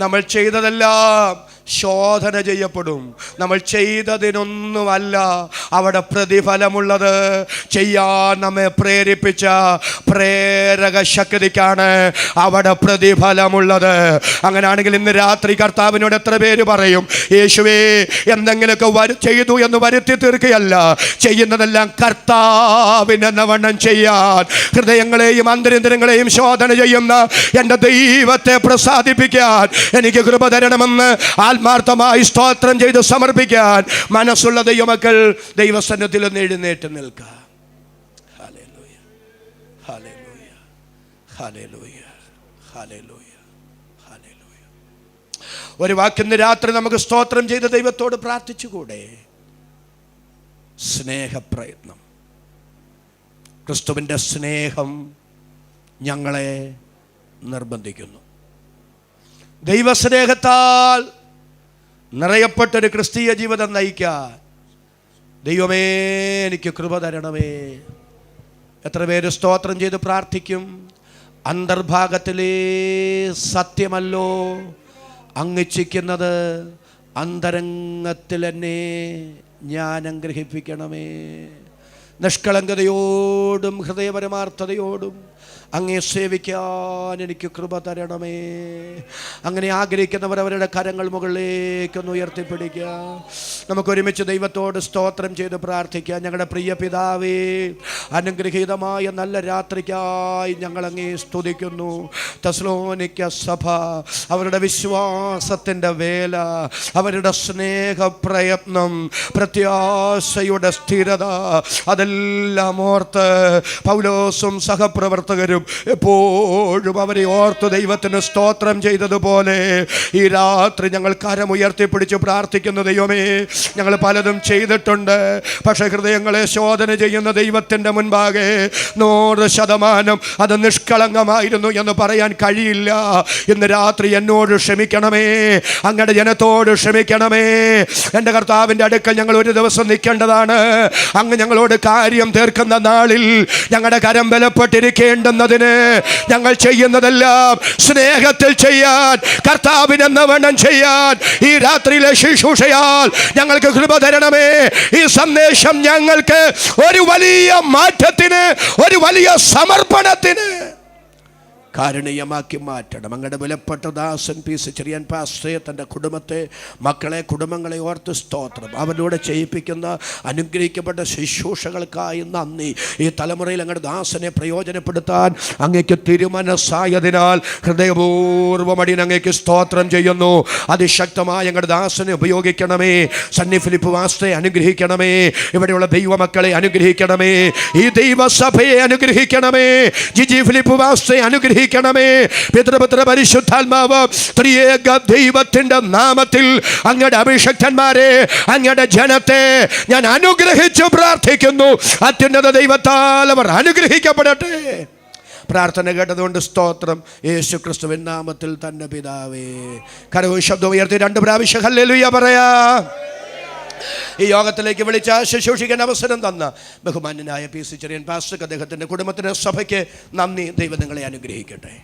നമ്മൾ ചെയ്തതെല്ലാം ശോധന ചെയ്യപ്പെടും. നമ്മൾ ചെയ്തതിനൊന്നുമല്ല അവിടെ പ്രതിഫലമുള്ളത്. ചെയ്യാൻ നമ്മെ പ്രേരിപ്പിച്ച പ്രേരക ശക്തിക്കാണ് അവിടെ പ്രതിഫലമുള്ളത്. അങ്ങനെയാണെങ്കിൽ ഇന്ന് രാത്രി കർത്താവിനോട് എത്ര പേര് പറയും, യേശുവേ എന്തെങ്കിലുമൊക്കെ ചെയ്തു എന്ന് വരുത്തി തീർക്കുകയല്ല, ചെയ്യുന്നതെല്ലാം കർത്താവിനെന്ന വണ്ണം ചെയ്യാൻ, ഹൃദയങ്ങളെയും അന്തരിന്ദ്രങ്ങളെയും ശോധന ചെയ്യുന്ന എൻ്റെ ദൈവത്തെ പ്രസാദിപ്പിക്കാൻ എനിക്ക് കൃപ തരണമെന്ന് ആത്മാർത്ഥമായി സ്തോത്രം ചെയ്ത് സമർപ്പിക്കാൻ മനസ്സുള്ള ദൈവമക്കൾ ദൈവസന്നിധിയിൽ ഒന്ന് എഴുന്നേറ്റ് നിൽക്കുക. Hallelujah, hallelujah, hallelujah, hallelujah, hallelujah. ഒരു വാക്കിന്ന് രാത്രി നമുക്ക് സ്തോത്രം ചെയ്ത് ദൈവത്തോട് പ്രാർത്ഥിച്ചുകൂടെ? സ്നേഹപ്രയത്നം. ക്രിസ്തുവിൻ്റെ സ്നേഹം ഞങ്ങളെ നിർബന്ധിക്കുന്നു. ദൈവസ്നേഹത്താൽ നിറയപ്പെട്ടൊരു ക്രിസ്തീയ ജീവിതം നയിക്കാൻ ദൈവമേ എനിക്ക് കൃപ തരണമേ. എത്ര പേര് സ്തോത്രം ചെയ്ത് പ്രാർത്ഥിക്കും? അന്തർഭാഗത്തിലെ സത്യമല്ലോ അങ്ങിച്ഛിക്കുന്നത്, അന്തരംഗത്തിൽ എന്നെ ഞാൻ അനുഗ്രഹിപ്പിക്കണമേ. നിഷ്കളങ്കതയോടും ഹൃദയപരമാർത്ഥതയോടും അങ്ങേ സേവിക്കാൻ എനിക്ക് കൃപ തരണമേ. അങ്ങനെ ആഗ്രഹിക്കുന്നവർ അവരുടെ കരങ്ങൾ മുകളിലേക്കൊന്ന് ഉയർത്തിപ്പിടിക്കുക. നമുക്കൊരുമിച്ച് ദൈവത്തോട് സ്തോത്രം ചെയ്ത് പ്രാർത്ഥിക്കാം. ഞങ്ങളുടെ പ്രിയ പിതാവേ, അനുഗ്രഹീതമായ നല്ല രാത്രിക്കായി ഞങ്ങൾ അങ്ങേ സ്തുതിക്കുന്നു. തെസ്സലോനിക്ക സഭ അവരുടെ വിശ്വാസത്തിൻ്റെ വേല, അവരുടെ സ്നേഹപ്രയത്നം, പ്രത്യാശയുടെ സ്ഥിരത, അതെല്ലാം ഓർത്ത് പൗലോസും സഹപ്രവർത്തകരും എപ്പോഴും അവരെ ഓർത്ത് ദൈവത്തിന് സ്തോത്രം ചെയ്തതുപോലെ ഈ രാത്രി ഞങ്ങൾ കരമുയർത്തിപ്പിടിച്ച് പ്രാർത്ഥിക്കുന്ന ദൈവമേ, ഞങ്ങൾ പലതും ചെയ്തിട്ടുണ്ട്. പക്ഷേ ഹൃദയങ്ങളെ ശോധന ചെയ്യുന്ന ദൈവത്തിൻ്റെ മുൻപാകെ 100% അത് നിഷ്കളങ്കമായിരുന്നു എന്ന് പറയാൻ കഴിയില്ല. ഇന്ന് രാത്രി എന്നോട് ക്ഷമിക്കണമേ, അങ്ങയുടെ ജനത്തോട് ക്ഷമിക്കണമേ. എൻ്റെ കർത്താവിൻ്റെ അടുക്കൽ ഞങ്ങൾ ഒരു ദിവസം നിൽക്കേണ്ടതാണ്. അങ്ങ് ഞങ്ങളോട് കാര്യം തീർക്കുന്ന നാളിൽ ഞങ്ങളുടെ കരം ബലപ്പെട്ടിരിക്കേണ്ടുന്നതിന് ഞങ്ങൾ ചെയ്യുന്നതെല്ലാം സ്നേഹത്തിൽ ചെയ്യാൻ, കർത്താവിനെന്ന വണ്ണം ചെയ്യാൻ ഈ രാത്രിയിലെ ശുശ്രൂഷയാൽ ഞങ്ങൾക്ക് കൃപ തരണമേ. ഈ സന്ദേശം ഞങ്ങൾക്ക് ഒരു വലിയ മാറ്റത്തിന്, ഒരു വലിയ സമർപ്പണത്തിന് കാരണീയമാക്കി മാറ്റണം. അങ്ങയുടെ വിലപ്പെട്ട ദാസൻ പി സി ചെറിയാൻ പാസ്റ്ററെ, തൻ്റെ കുടുംബത്തെ, മക്കളെ, കുടുംബങ്ങളെ ഓർത്ത് സ്തോത്രം. അവരിലൂടെ ചെയ്യിപ്പിക്കുന്ന അനുഗ്രഹിക്കപ്പെട്ട ശുശ്രൂഷകൾക്കായി നന്ദി. ഈ തലമുറയിൽ അങ്ങയുടെ ദാസനെ പ്രയോജനപ്പെടുത്താൻ അങ്ങേക്ക് തിരുമനസ്സായതിനാൽ ഹൃദയപൂർവ്വം അടിയൻ അങ്ങേക്ക് സ്തോത്രം ചെയ്യുന്നു. അതിശക്തമായി അങ്ങയുടെ ദാസനെ ഉപയോഗിക്കണമേ. സണ്ണി ഫിലിപ്പ് പാസ്റ്ററെ അനുഗ്രഹിക്കണമേ. ഇവിടെയുള്ള ദൈവമക്കളെ അനുഗ്രഹിക്കണമേ. ഈ ദൈവസഭയെ അനുഗ്രഹിക്കണമേ. ജിജി ഫിലിപ്പ് പാസ്റ്ററെ അനുഗ്രഹിക്കണമേ. പിതൃപുത്ര പരിശുദ്ധാത്മാവ് ത്രിയേക ദൈവത്തിന്റെ നാമത്തിൽ അങ്ങയുടെ അഭിഷക്തന്മാരെ, അങ്ങയുടെ ജനത്തെ ഞാൻ അനുഗ്രഹിച്ചു പ്രാർത്ഥിക്കുന്നു. അത്യുന്നത ദൈവത്താൽ അവർ അനുഗ്രഹിക്കപ്പെടട്ടെ. പ്രാർത്ഥന കേട്ടതുകൊണ്ട് സ്തോത്രം. യേശു ക്രിസ്തുവിൻ നാമത്തിൽ തന്നെ പിതാവേ. കരവും ശബ്ദം ഉയർത്തി 2 പ്രാവശ്യം ഹല്ലേലൂയ പറയാ. ഈ യോഗത്തിലേക്ക് വിളിച്ച ശുശ്രൂഷിക്കാൻ അവസരം തന്ന ബഹുമാന്യനായ പി സി ചെറിയാൻ പാസ്റ്റർക്ക്, അദ്ദേഹത്തിൻ്റെ കുടുംബത്തിന്, സഭയ്ക്ക് നന്ദി. ദൈവം നിങ്ങളെ അനുഗ്രഹിക്കട്ടെ.